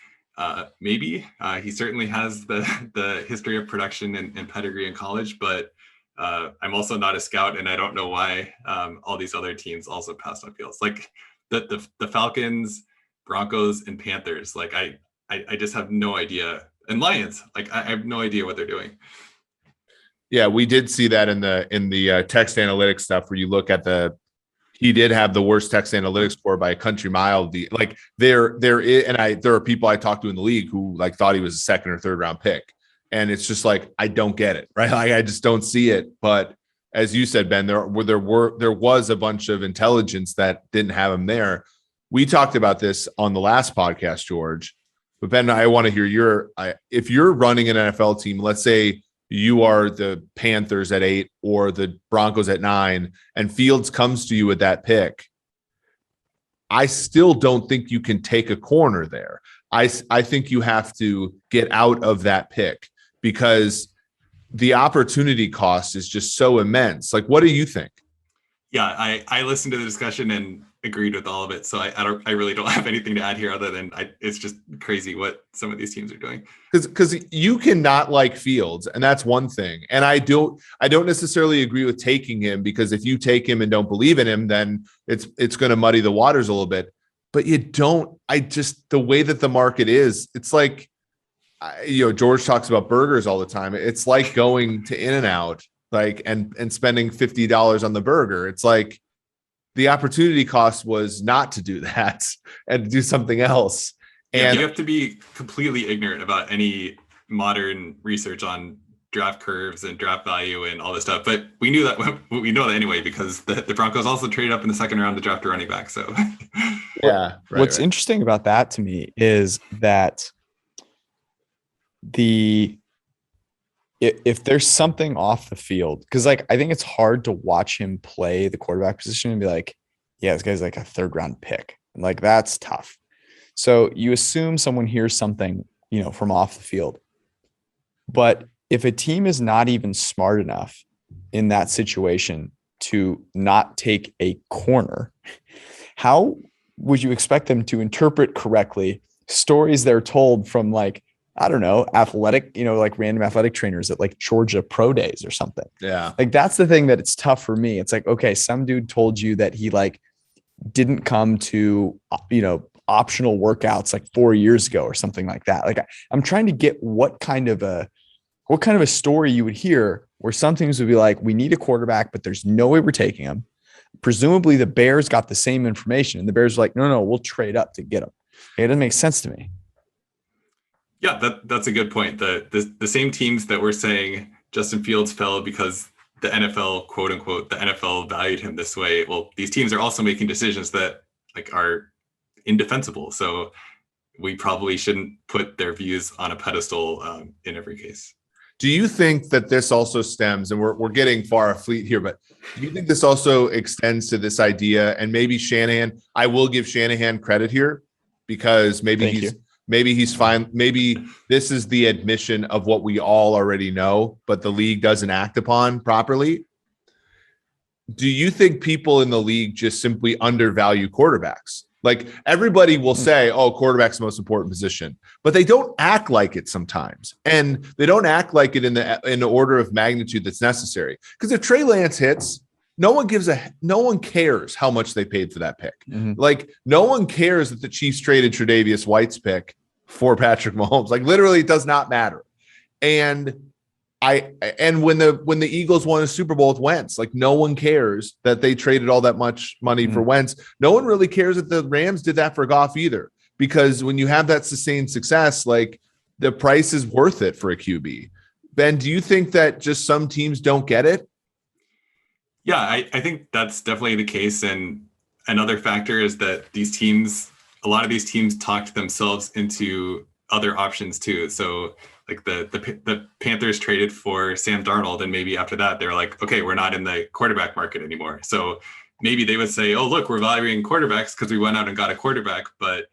Maybe. He certainly has the history of production and pedigree in college, but I'm also not a scout, and I don't know why all these other teams also passed on Fields. Like the Falcons, Broncos, and Panthers. Like I just have no idea. And Lions, like I have no idea what they're doing. Yeah, we did see that in the text analytics stuff where you look at he did have the worst text analytics score by a country mile. There are people I talked to in the league who like thought he was a 2nd or 3rd round pick. And it's just like, I don't get it, right? Like, I just don't see it. But as you said, Ben, there was a bunch of intelligence that didn't have him there. We talked about this on the last podcast, George, but Ben, I want to hear if you're running an NFL team, let's say you are the Panthers at 8 or the Broncos at 9, and Fields comes to you with that pick, I still don't think you can take a corner there. I think you have to get out of that pick because the opportunity cost is just so immense. Like, what do you think? Yeah, I listened to the discussion and agreed with all of it. So I really don't have anything to add here other than it's just crazy what some of these teams are doing. Because you cannot like Fields, and that's one thing. And I don't necessarily agree with taking him, because if you take him and don't believe in him, then it's going to muddy the waters a little bit. But the way that the market is, it's like, George talks about burgers all the time. It's like going to In-N-Out, like, and spending $50 on the burger. It's like the opportunity cost was not to do that and to do something else. And you have to be completely ignorant about any modern research on draft curves and draft value and all this stuff. But we know that anyway, because the Broncos also traded up in the second round to draft a running back. So yeah, what's interesting about that to me is that if there's something off the field, because like I think it's hard to watch him play the quarterback position and be like, yeah, this guy's like a third round pick. Like that's tough. So you assume someone hears something, from off the field. But if a team is not even smart enough in that situation to not take a corner, how would you expect them to interpret correctly stories they're told from like, I don't know, athletic, like random athletic trainers at like Georgia pro days or something. Yeah. Like that's the thing that it's tough for me. It's like, okay, some dude told you that he like didn't come to, optional workouts like 4 years ago or something like that. Like I'm trying to get what kind of a story you would hear where some things would be like, we need a quarterback, but there's no way we're taking him. Presumably the Bears got the same information and the Bears were like, no, we'll trade up to get him. It doesn't make sense to me. Yeah, that's a good point. The same teams that were saying Justin Fields fell because the NFL, quote unquote, the NFL valued him this way. Well, these teams are also making decisions that like are indefensible. So we probably shouldn't put their views on a pedestal in every case. Do you think that this also stems, and we're getting far afield here, but do you think this also extends to this idea? And maybe Shanahan, I will give Shanahan credit here because maybe he's fine. Maybe this is the admission of what we all already know, but the league doesn't act upon properly. Do you think people in the league just simply undervalue quarterbacks? Like everybody will say, oh, quarterback's the most important position, but they don't act like it sometimes. And they don't act like it in the order of magnitude that's necessary. Because if Trey Lance hits, no one cares how much they paid for that pick. Mm-hmm. Like no one cares that the Chiefs traded Tre'Davious White's pick for Patrick Mahomes. Like literally it does not matter. And when the Eagles won a Super Bowl with Wentz, like no one cares that they traded all that much money for Wentz. No one really cares that the Rams did that for Goff either, because when you have that sustained success, like the price is worth it for a QB. Ben, do you think that just some teams don't get it? Yeah, I think that's definitely the case. And another factor is that a lot of these teams talked themselves into other options too. So like the Panthers traded for Sam Darnold, and maybe after that they're like, okay, we're not in the quarterback market anymore. So maybe they would say, oh, look, we're valuing quarterbacks because we went out and got a quarterback. But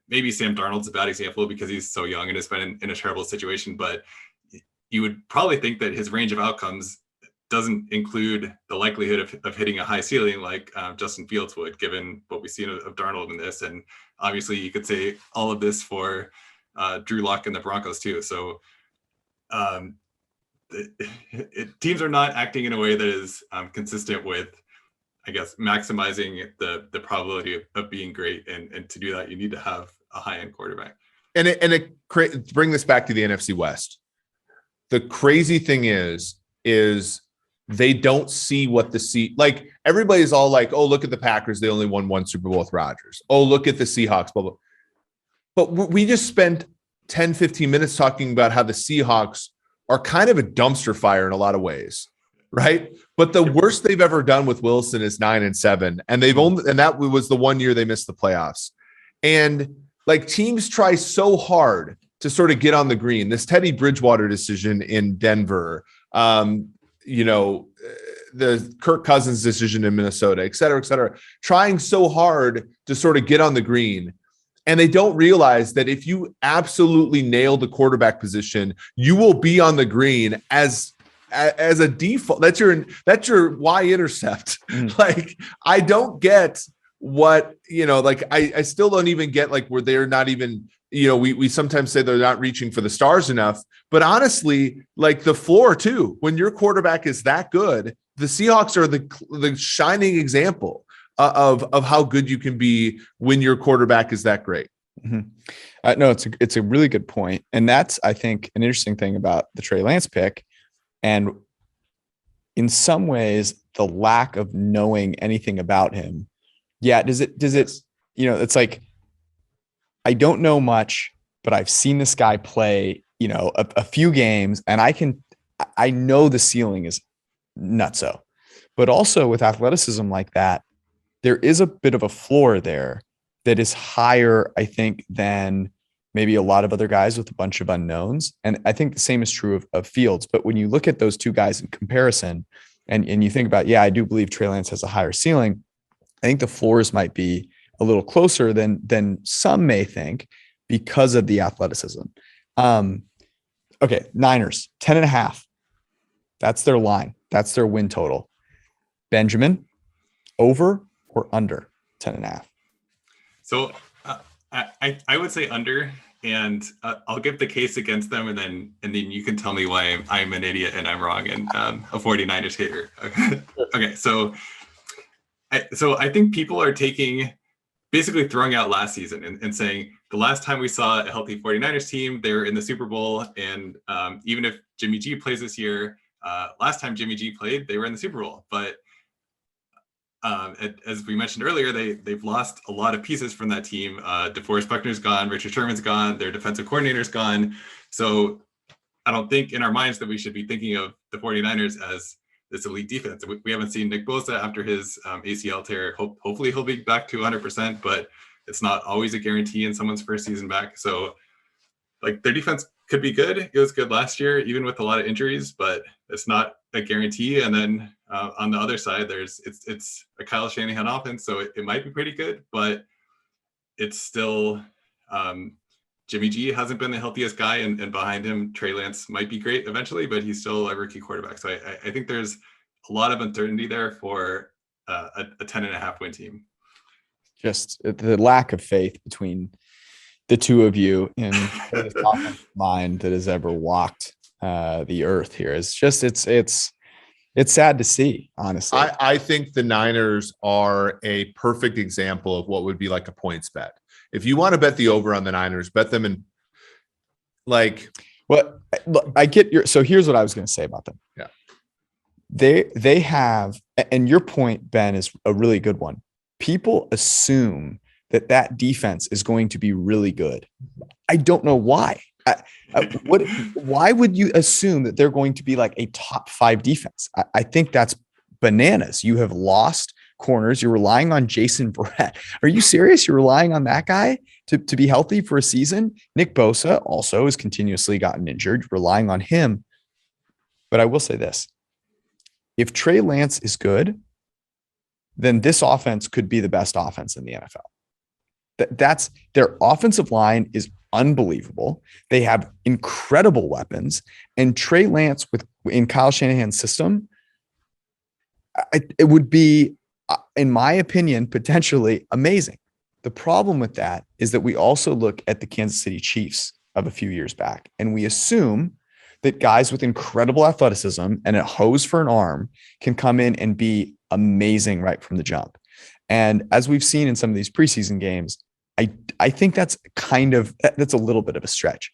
maybe Sam Darnold's a bad example because he's so young and has been in a terrible situation. But you would probably think that his range of outcomes doesn't include the likelihood of hitting a high ceiling like Justin Fields would, given what we've seen of Darnold in this. And obviously you could say all of this for Drew Lock and the Broncos too. So teams are not acting in a way that is consistent with, I guess, maximizing the probability of being great. And to do that, you need to have a high-end quarterback. And bring this back to the NFC West. The crazy thing is they don't see what like everybody's all like, oh, look at the Packers. They only won one Super Bowl with Rodgers. Oh, look at the Seahawks. Blah, blah. But we just spent 10, 15 minutes talking about how the Seahawks are kind of a dumpster fire in a lot of ways, right? But the worst they've ever done with Wilson is 9-7. And that was the 1 year they missed the playoffs. And like teams try so hard to sort of get on the green. This Teddy Bridgewater decision in Denver, the Kirk Cousins decision in Minnesota, et cetera, trying so hard to sort of get on the green. And they don't realize that if you absolutely nail the quarterback position, you will be on the green as a default. That's your Y-intercept. Like, I don't get what, I still don't even get like where they're not even, we sometimes say they're not reaching for the stars enough, but honestly, like the floor too, when your quarterback is that good, the Seahawks are the shining example of how good you can be when your quarterback is that great. Mm-hmm. No, it's a really good point. And that's, I think, an interesting thing about the Trey Lance pick. And in some ways, the lack of knowing anything about him. Yeah. Does it, it's like I don't know much, but I've seen this guy play, a few games, and I know the ceiling is nutso. But also with athleticism like that, there is a bit of a floor there that is higher, I think, than maybe a lot of other guys with a bunch of unknowns. And I think the same is true of Fields. But when you look at those two guys in comparison and you think about, I do believe Trey Lance has a higher ceiling. I think the floors might be a little closer than some may think because of the athleticism. Okay, Niners, 10.5. That's their line. That's their win total. Benjamin, over or under 10.5? So I would say under, and I'll give the case against them, and then you can tell me why I'm an idiot and I'm wrong and a 49ers hater. Okay, so I think people are basically throwing out last season and saying the last time we saw a healthy 49ers team, they were in the Super Bowl, and even if Jimmy G plays this year, last time Jimmy G played, they were in the Super Bowl. But as we mentioned earlier, they've lost a lot of pieces from that team. DeForest Buckner's gone, Richard Sherman's gone, their defensive coordinator's gone. So I don't think in our minds that we should be thinking of the 49ers as this elite defense. We haven't seen Nick Bosa after his ACL tear. Hopefully he'll be back to 100%, but it's not always a guarantee in someone's first season back. So like their defense could be good. It was good last year, even with a lot of injuries, but it's not a guarantee. And then on the other side, it's a Kyle Shanahan offense, so it might be pretty good, but it's still Jimmy G hasn't been the healthiest guy, and behind him, Trey Lance might be great eventually, but he's still a rookie quarterback. So I think there's a lot of uncertainty there for a 10.5 win team. Just the lack of faith between the two of you in the top mind that has ever walked the earth here is just it's sad to see, honestly. I think the Niners are a perfect example of what would be like a points bet. If you want to bet the over on the Niners, bet them in like. Well, look, I get so here's what I was going to say about them. Yeah. They have, and your point, Ben, is a really good one. People assume that defense is going to be really good. I don't know why. Why would you assume that they're going to be like a top 5 defense? I think that's bananas. You have lost corners. You're relying on Jason Verrett. Are you serious? You're relying on that guy to be healthy for a season? Nick Bosa also has continuously gotten injured. You're relying on him. But I will say this. If Trey Lance is good, then this offense could be the best offense in the NFL. That's their offensive line is unbelievable. They have incredible weapons, and Trey Lance in Kyle Shanahan's system, it would be, in my opinion, potentially amazing. The problem with that is that we also look at the Kansas City Chiefs of a few years back, and we assume that guys with incredible athleticism and a hose for an arm can come in and be amazing right from the jump. And as we've seen in some of these preseason games, I think that's a little bit of a stretch.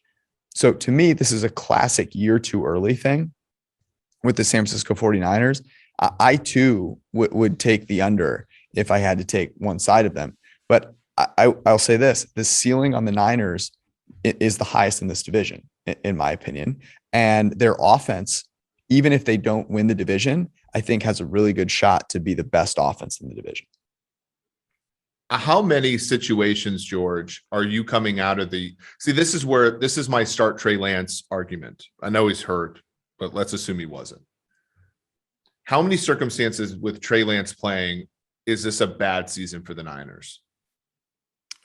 So to me, this is a classic year too early thing with the San Francisco 49ers. I too would take the under if I had to take one side of them. But I'll say this, the ceiling on the Niners is the highest in this division, in my opinion. And their offense, even if they don't win the division, I think has a really good shot to be the best offense in the division. How many situations, George, are you coming out of this is my start Trey Lance argument. I know he's hurt, but let's assume he wasn't. How many circumstances with Trey Lance playing is this a bad season for the Niners?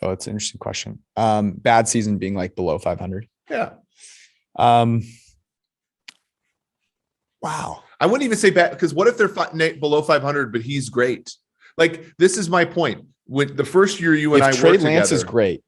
Oh, it's an interesting question. Bad season being like below 500. Yeah. Wow. I wouldn't even say bad, because what if they're below 500, but he's great? Like, this is my point. With the first year you and I worked together, Trey Lance is great,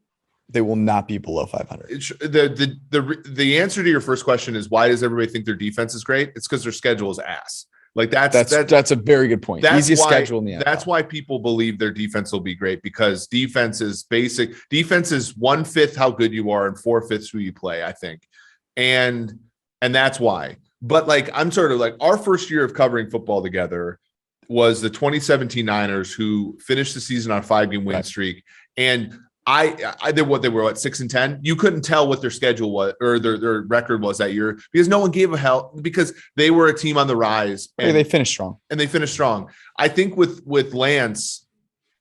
they will not be below 500. The answer to your first question is, why does everybody think their defense is great? It's because their schedule is ass. Like that's a very good point. Easiest schedule in the NFL. That's why people believe their defense will be great, because defense is basic. Defense is 1/5 how good you are and 4/5 who you play, I think. And that's why. But like, I'm sort of like, our first year of covering football together was the 2017 Niners, who finished the season on a 5-game win streak. And I did what they were, 6-10. You couldn't tell what their schedule was or their record was that year because no one gave a hell because they were a team on the rise. And they finished strong. I think with Lance,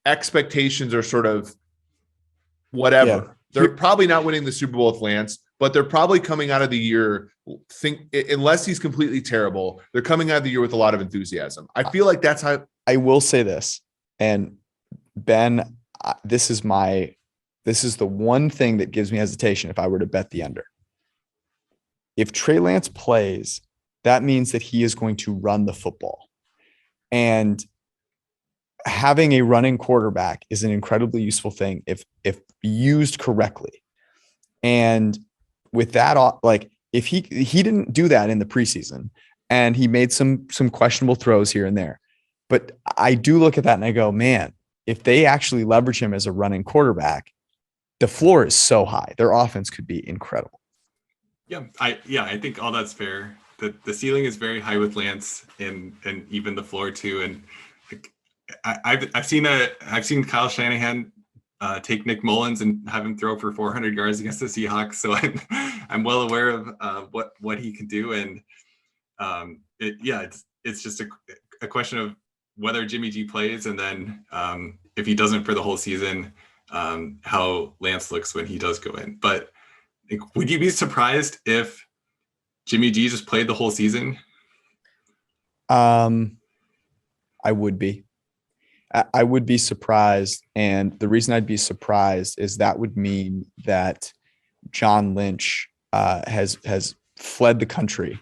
expectations are sort of whatever. Yeah. They're probably not winning the Super Bowl with Lance, but they're probably coming out of the year, unless he's completely terrible, they're coming out of the year with a lot of enthusiasm. I feel like that's how. I will say this, and Ben, this is the one thing that gives me hesitation if I were to bet the under. If Trey Lance plays, that means that he is going to run the football. And having a running quarterback is an incredibly useful thing if used correctly. And with that, like if he didn't do that in the preseason and he made some questionable throws here and there, but I do look at that and I go, man, if they actually leverage him as a running quarterback, the floor is so high. Their offense could be incredible. Yeah, I think all that's fair. The ceiling is very high with Lance and even the floor too. And I've seen Kyle Shanahan take Nick Mullins and have him throw for 400 yards against the Seahawks. So I'm well aware of what he can do. And it's just a question of whether Jimmy G plays, and then if he doesn't for the whole season, how Lance looks when he does go in. But would you be surprised if Jimmy G just played the whole season? I would be. I would be surprised. And the reason I'd be surprised is that would mean that John Lynch has fled the country,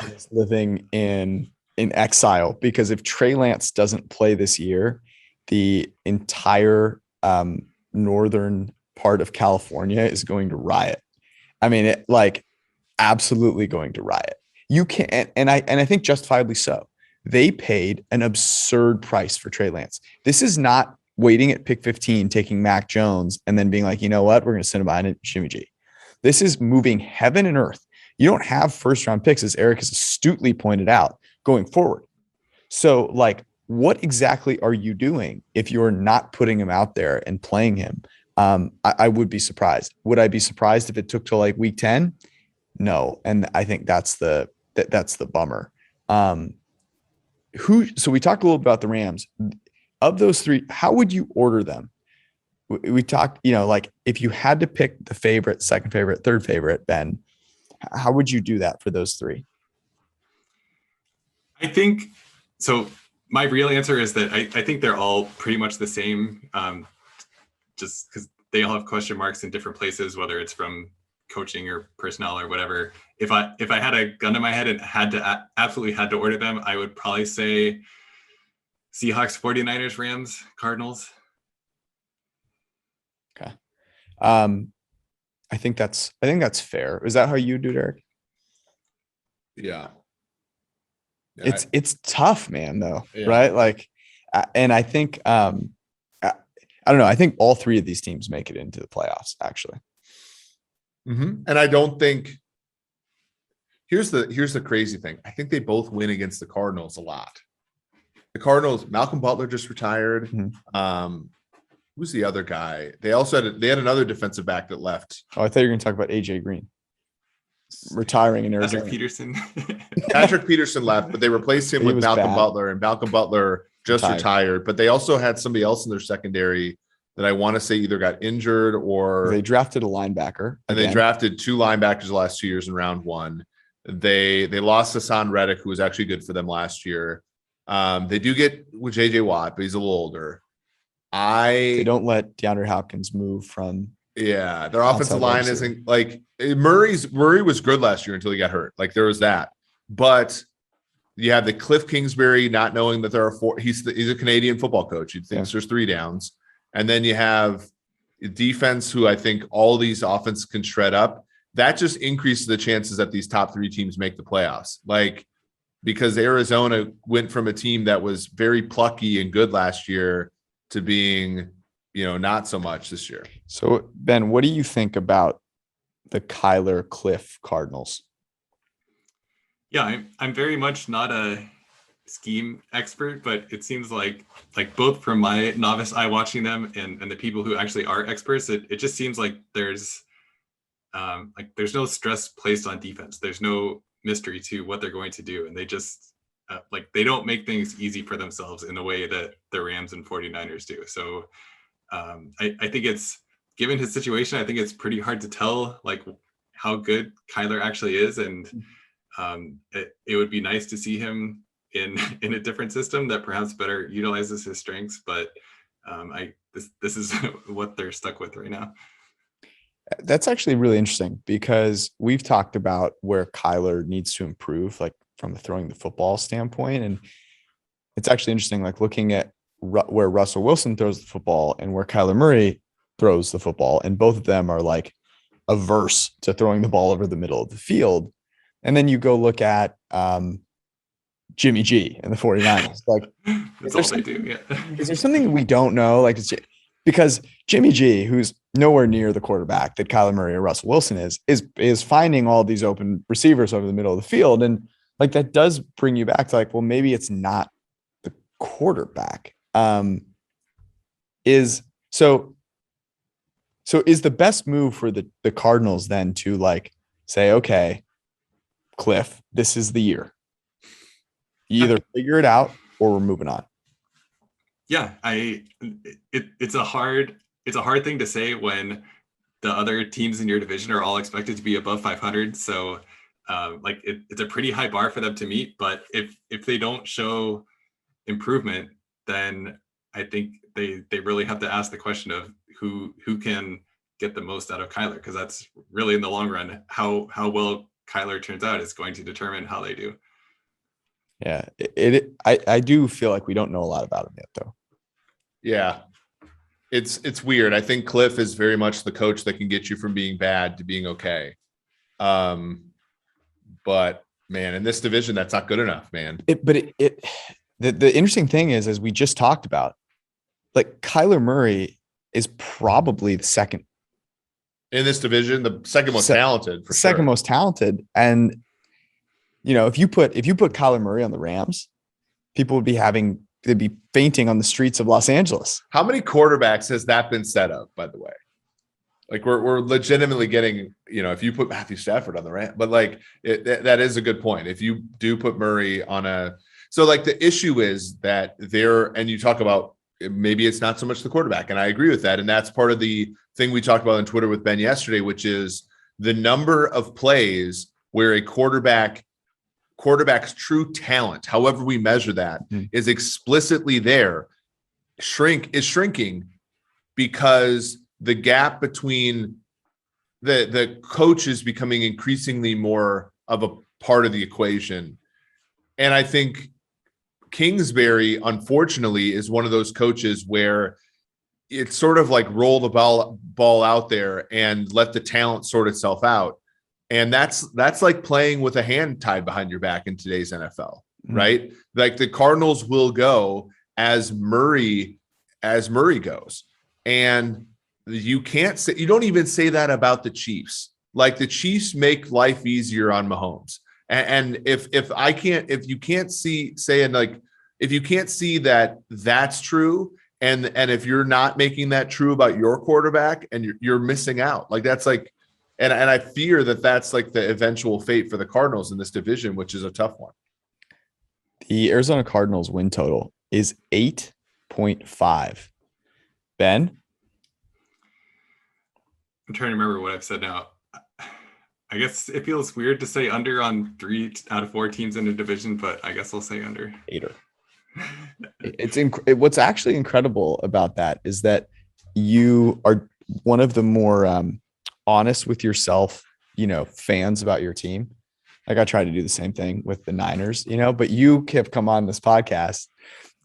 is living in exile, because if Trey Lance doesn't play this year, the entire northern part of California is going to riot. I mean, absolutely going to riot. You can't, and I think justifiably so. They paid an absurd price for Trey Lance. This is not waiting at pick 15, taking Mac Jones, and then being like, you know what, we're going to send him behind Jimmy G. This is moving heaven and earth. You don't have first round picks, as Eric has astutely pointed out, going forward. So, what exactly are you doing if you're not putting him out there and playing him? I would be surprised. Would I be surprised if it took till week 10? No. And I think that's the bummer. So we talked a little about the Rams. Of those three, how would you order them? We talked, if you had to pick the favorite, second favorite, third favorite, Ben, how would you do that for those three? I think so. My real answer is that I think they're all pretty much the same, just because they all have question marks in different places, whether it's from coaching or personnel or whatever. If I had a gun to my head and absolutely had to order them, I would probably say Seahawks, 49ers, Rams, Cardinals. Okay. I think that's fair. Is that how you do it, Eric? Yeah. It's tough, man, though. Yeah. Right? And I think I don't know. I think all three of these teams make it into the playoffs, actually. Mm-hmm. And I don't think here's the crazy thing. I think they both win against the Cardinals a lot. The Cardinals, Malcolm Butler just retired. Mm-hmm. Who's the other guy? They also had another defensive back that left. Oh, I thought you were going to talk about AJ Green retiring in Arizona. Patrick Peterson left, but they replaced him with Malcolm Butler, and Malcolm Butler just retired. But they also had somebody else in their secondary that I want to say either got injured or they drafted a linebacker. And they drafted two linebackers the last 2 years in round one. They lost Hassan Reddick, who was actually good for them last year. They do get with JJ Watt, but he's a little older. They don't let DeAndre Hopkins move from. Yeah, their offensive line isn't Murray was good last year until he got hurt. There was that, but you have the Kliff Kingsbury not knowing that there are four. He's a Canadian football coach. He thinks there's three downs, and then you have defense who I think all these offenses can shred up. That just increases the chances that these top three teams make the playoffs. Because Arizona went from a team that was very plucky and good last year to being, not so much this year. So, Ben, what do you think about the Kyler Kliff Cardinals? Yeah, I'm very much not a scheme expert, but it seems like both from my novice eye watching them and the people who actually are experts, it just seems like there's no stress placed on defense. There's no mystery to what they're going to do, and they just they don't make things easy for themselves in the way that the Rams and 49ers do. So I think it's, given his situation, I think it's pretty hard to tell like how good Kyler actually is, and it would be nice to see him in a different system that perhaps better utilizes his strengths. But this is what they're stuck with right now. That's actually really interesting, because we've talked about where Kyler needs to improve, like from the throwing the football standpoint. And it's actually interesting, like looking at where Russell Wilson throws the football and where Kyler Murray throws the football. And both of them are like averse to throwing the ball over the middle of the field. And then you go look at Jimmy G and the 49ers. Like, that's all they do. Yeah. Is there something we don't know? Like, because Jimmy G, who's nowhere near the quarterback that Kyler Murray or Russell Wilson is finding all these open receivers over the middle of the field. And like, that does bring you back to like, well, maybe it's not the quarterback. Is the best move for the Cardinals then to like say, okay, Kliff, this is the year. You either figure it out or we're moving on. Yeah, it's a hard thing to say when the other teams in your division are all expected to be above 500. So it's a pretty high bar for them to meet. But if they don't show improvement, then I think they really have to ask the question of who can get the most out of Kyler, because that's really, in the long run, how well Kyler turns out is going to determine how they do. Yeah, I do feel like we don't know a lot about him yet, though. Yeah, it's weird. I think Kliff is very much the coach that can get you from being bad to being okay. But man, in this division, that's not good enough, man. The interesting thing is, as we just talked about, like Kyler Murray is probably the second in this division, the second most talented. For second sure. most talented, and you know, if you put Kyler Murray on the Rams, people would they'd be fainting on the streets of Los Angeles. How many quarterbacks has that been set up, by the way? Like we're legitimately getting, you know, if you put Matthew Stafford on the Rams, but like that is a good point. If you do put Murray on so like the issue is that and you talk about maybe it's not so much the quarterback, and I agree with that. And that's part of the thing we talked about on Twitter with Ben yesterday, which is the number of plays where a quarterback's true talent, however we measure that, is explicitly there, is shrinking because the gap between the coach is becoming increasingly more of a part of the equation. And I think Kingsbury, unfortunately, is one of those coaches where it's sort of like roll the ball out there and let the talent sort itself out. And that's like playing with a hand tied behind your back in today's NFL, right? Like the Cardinals will go as Murray goes. And you don't even say that about the Chiefs. Like the Chiefs make life easier on Mahomes. And if you can't see that that's true, and if you're not making that true about your quarterback, and you're missing out, like that's like, and I fear that that's like the eventual fate for the Cardinals in this division, which is a tough one. The Arizona Cardinals win total is 8.5. Ben? I'm trying to remember what I've said now. I guess it feels weird to say under on 3 out of 4 teams in a division, but I guess I'll say under. Hater. What's actually incredible about that is that you are one of the more honest with yourself, you know, fans about your team. Like I try to do the same thing with the Niners, you know, but you have come on this podcast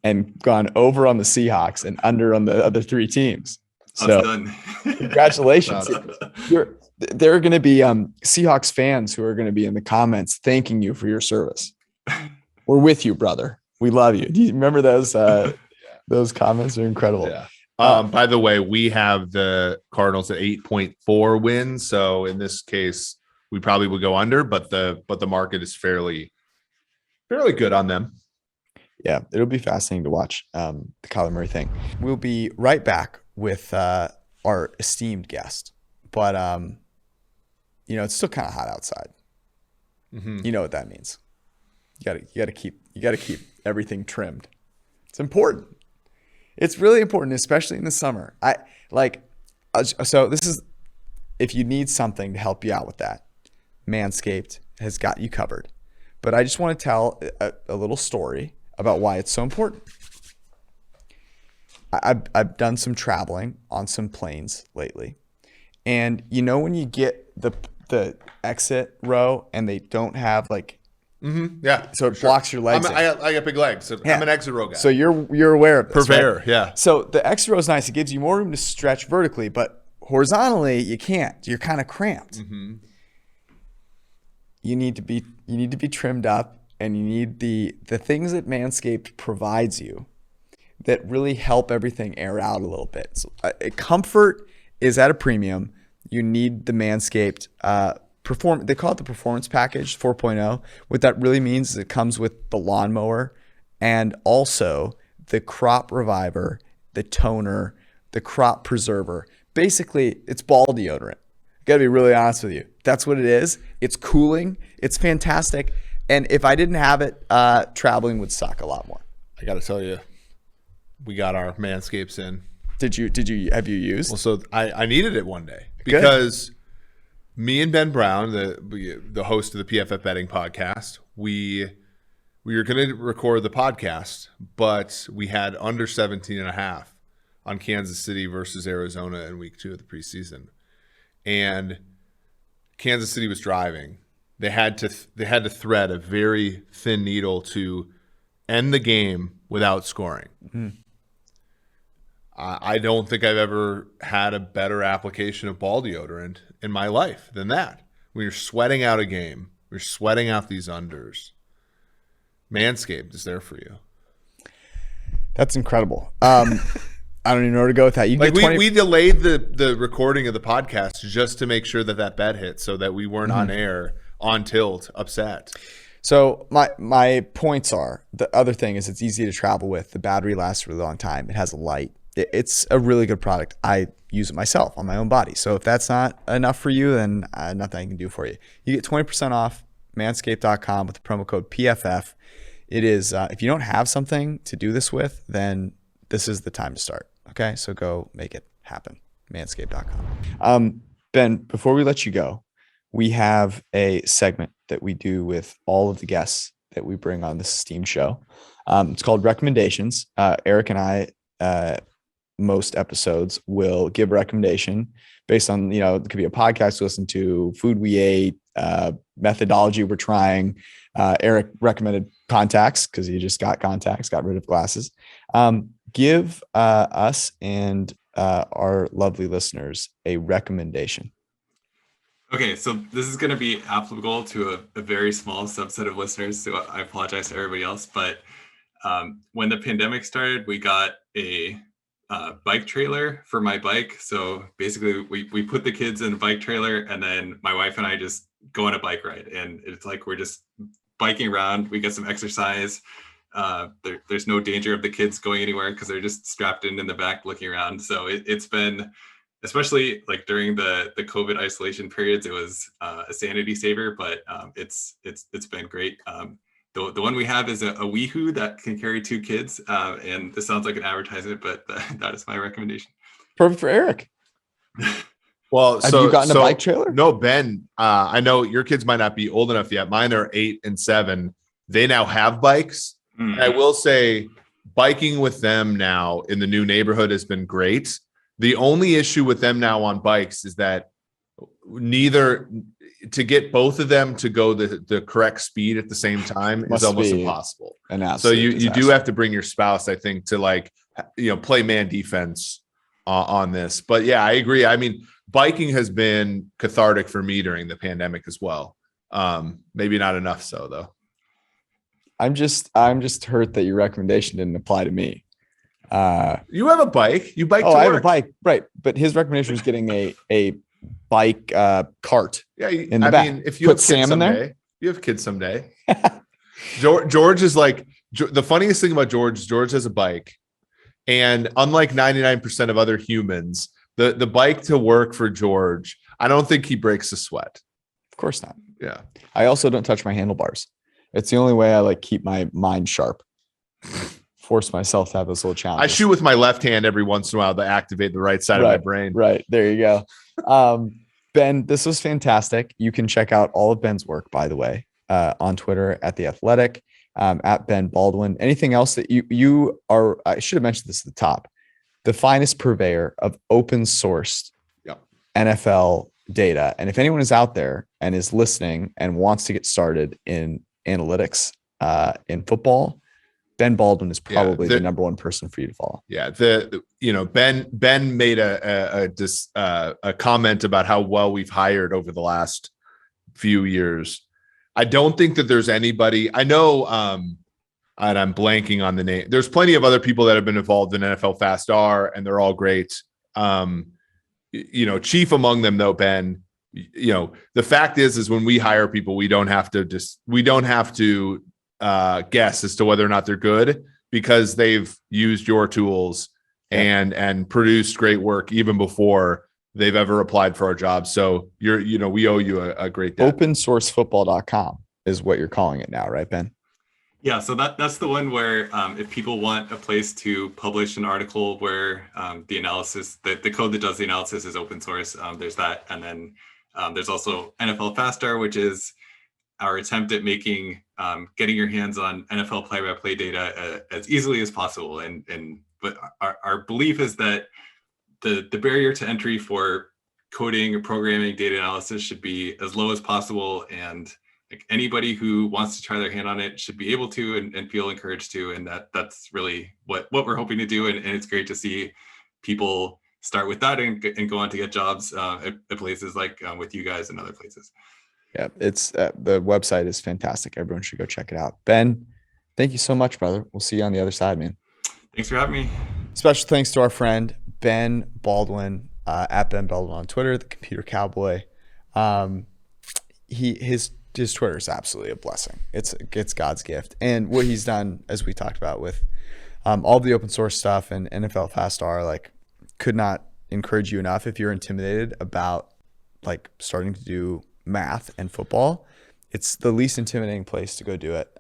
and gone over on the Seahawks and under on the other 3 teams. So congratulations. There are going to be Seahawks fans who are going to be in the comments thanking you for your service. We're with you, brother. We love you. Do you remember those? Those comments are incredible. Yeah. By the way, we have the Cardinals at 8.4 wins. So in this case, we probably would go under, but the market is fairly good on them. Yeah, it'll be fascinating to watch the Kyler Murray thing. We'll be right back with our esteemed guest, but it's still kind of hot outside. Mm-hmm. You know what that means. You gotta keep everything trimmed. It's important. It's really important, especially in the summer. So this is, if you need something to help you out with that, Manscaped has got you covered. But I just want to tell a little story about why it's so important. I've done some traveling on some planes lately. And when you get the exit row and they don't have yeah, so it blocks your legs. I got big legs. So I'm an exit row guy. So you're aware of this, Purveyor, right? yeah. So the exit row is nice. It gives you more room to stretch vertically, but horizontally you can't. You're kind of cramped. Mm-hmm. You need to be trimmed up, and you need the things that Manscaped provides you that really help everything air out a little bit. So comfort is at a premium. You need the Manscaped they call it the Performance Package 4.0. What that really means is it comes with the lawnmower and also the crop reviver, the toner, the crop preserver. Basically, it's ball deodorant. I gotta be really honest with you. That's what it is. It's cooling. It's fantastic. And if I didn't have it, traveling would suck a lot more. I got to tell you, we got our Manscapes in. Have you used? Well, so I needed it one day because me and Ben Brown, the host of the PFF Betting Podcast, we were going to record the podcast, but we had under 17.5 on Kansas City versus Arizona in week 2 of the preseason. And Kansas City was driving. They had to thread a very thin needle to end the game without scoring. Mm-hmm. I don't think I've ever had a better application of ball deodorant in my life than that. When you're sweating out a game, you're sweating out these unders. Manscaped is there for you. That's incredible. I don't even know where to go with that. You we delayed the recording of the podcast just to make sure that bet hit, so that we weren't on air, on tilt, upset. So my points are, the other thing is it's easy to travel with. The battery lasts a really long time. It has a light. It's a really good product. I use it myself on my own body. So if that's not enough for you, then nothing I can do for you. You get 20% off manscaped.com with the promo code PFF. It is, if you don't have something to do this with, then this is the time to start. Okay, so go make it happen. Manscaped.com. Ben, before we let you go, we have a segment that we do with all of the guests that we bring on this esteemed show. It's called Recommendations. Eric and I, most episodes, will give a recommendation based on, it could be a podcast to listen to, food we ate, methodology we're trying. Eric recommended contacts because he just got contacts, got rid of glasses. Give us and our lovely listeners a recommendation. Okay, so this is going to be applicable to a very small subset of listeners, so I apologize to everybody else. But when the pandemic started, we got a bike trailer for my bike. So basically, we put the kids in a bike trailer, and then my wife and I just go on a bike ride. And it's like we're just biking around. We get some exercise. There's no danger of the kids going anywhere because they're just strapped in the back looking around. So it's been, especially like during the COVID isolation periods, it was a sanity saver, but it's been great. The one we have is a Weehoo that can carry 2 kids, and this sounds like an advertisement, but that is my recommendation. Perfect for Eric. Well, have you gotten a bike trailer? No, Ben. I know your kids might not be old enough yet. Mine are 8 and 7. They now have bikes. And I will say, biking with them now in the new neighborhood has been great. The only issue with them now on bikes is that to get both of them to go the correct speed at the same time is almost impossible. So you do have to bring your spouse, I think, to play man defense on this. But yeah, I agree. I mean, biking has been cathartic for me during the pandemic as well. Maybe not enough so though. I'm just hurt that your recommendation didn't apply to me. You have a bike. You bike. Oh, I have a bike, right? But his recommendation was getting a bike cart. Yeah, in the back. Mean, if you put have Sam kids someday, in there, you have kids someday. George is like The funniest thing about George has a bike, and unlike 99% of other humans, the bike to work for George, I don't think he breaks a sweat. Of course not. Yeah. I also don't touch my handlebars. It's the only way I like keep my mind sharp. Force myself to have this little challenge. I shoot with my left hand every once in a while to activate the right side of my brain. Right. There you go. Ben, this was fantastic. You can check out all of Ben's work, by the way, on Twitter at The Athletic, at Ben Baldwin. Anything else that you are, I should have mentioned this at the top, the finest purveyor of open sourced NFL data. And if anyone is out there and is listening and wants to get started in analytics in football, Ben Baldwin is probably the number one person for you to follow. Yeah, Ben made a comment about how well we've hired over the last few years. I don't think that there's anybody. I know, and I'm blanking on the name. There's plenty of other people that have been involved in NFL Fast R, and they're all great. Chief among them though, Ben. The fact is when we hire people, we don't have to guess as to whether or not they're good, because they've used your tools and produced great work even before they've ever applied for our jobs. So we owe you a great debt. Opensourcefootball.com is what you're calling it now, right, Ben? Yeah, so that's the one where if people want a place to publish an article where the analysis, the code that does the analysis is open source, there's that. And then there's also NFL Fastar, which is our attempt at making getting your hands on NFL play-by-play data as easily as possible. But our belief is that the barrier to entry for coding or programming data analysis should be as low as possible, and like anybody who wants to try their hand on it should be able to and feel encouraged to. And that's really what we're hoping to do. And it's great to see people start with that and go on to get jobs at places like with you guys and other places. Yeah, it's the website is fantastic. Everyone should go check it out. Ben, thank you so much, brother. We'll see you on the other side, man. Thanks for having me. Special thanks to our friend Ben Baldwin at Ben Baldwin on Twitter, the Computer Cowboy. His Twitter is absolutely a blessing. It's God's gift, and what he's done, as we talked about with all the open source stuff and NFL Fast R, like, could not encourage you enough if you're intimidated about like starting to do math and football. It's the least intimidating place to go do it.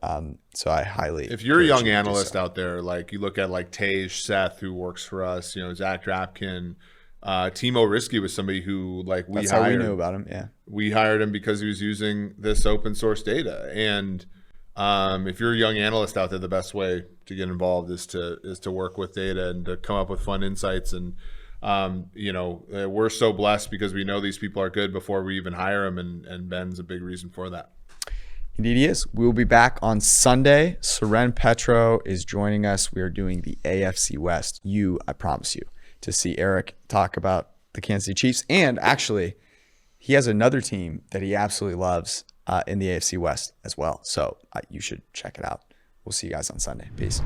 So I highly, if you're a young analyst out there, like you look at like Tej Seth, who works for us, Zach Drapkin, Timo Risky was somebody who like that's how we knew about him. Yeah, we hired him because he was using this open source data. And if you're a young analyst out there, the best way to get involved is to work with data and to come up with fun insights. And we're so blessed because we know these people are good before we even hire them, and Ben's a big reason for that. Indeed he is. We will be back on Sunday. Soren Petro is joining us. We are doing the AFC West. I promise you, to see Eric talk about the Kansas City Chiefs. And actually, he has another team that he absolutely loves in the AFC West as well. So you should check it out. We'll see you guys on Sunday. Peace.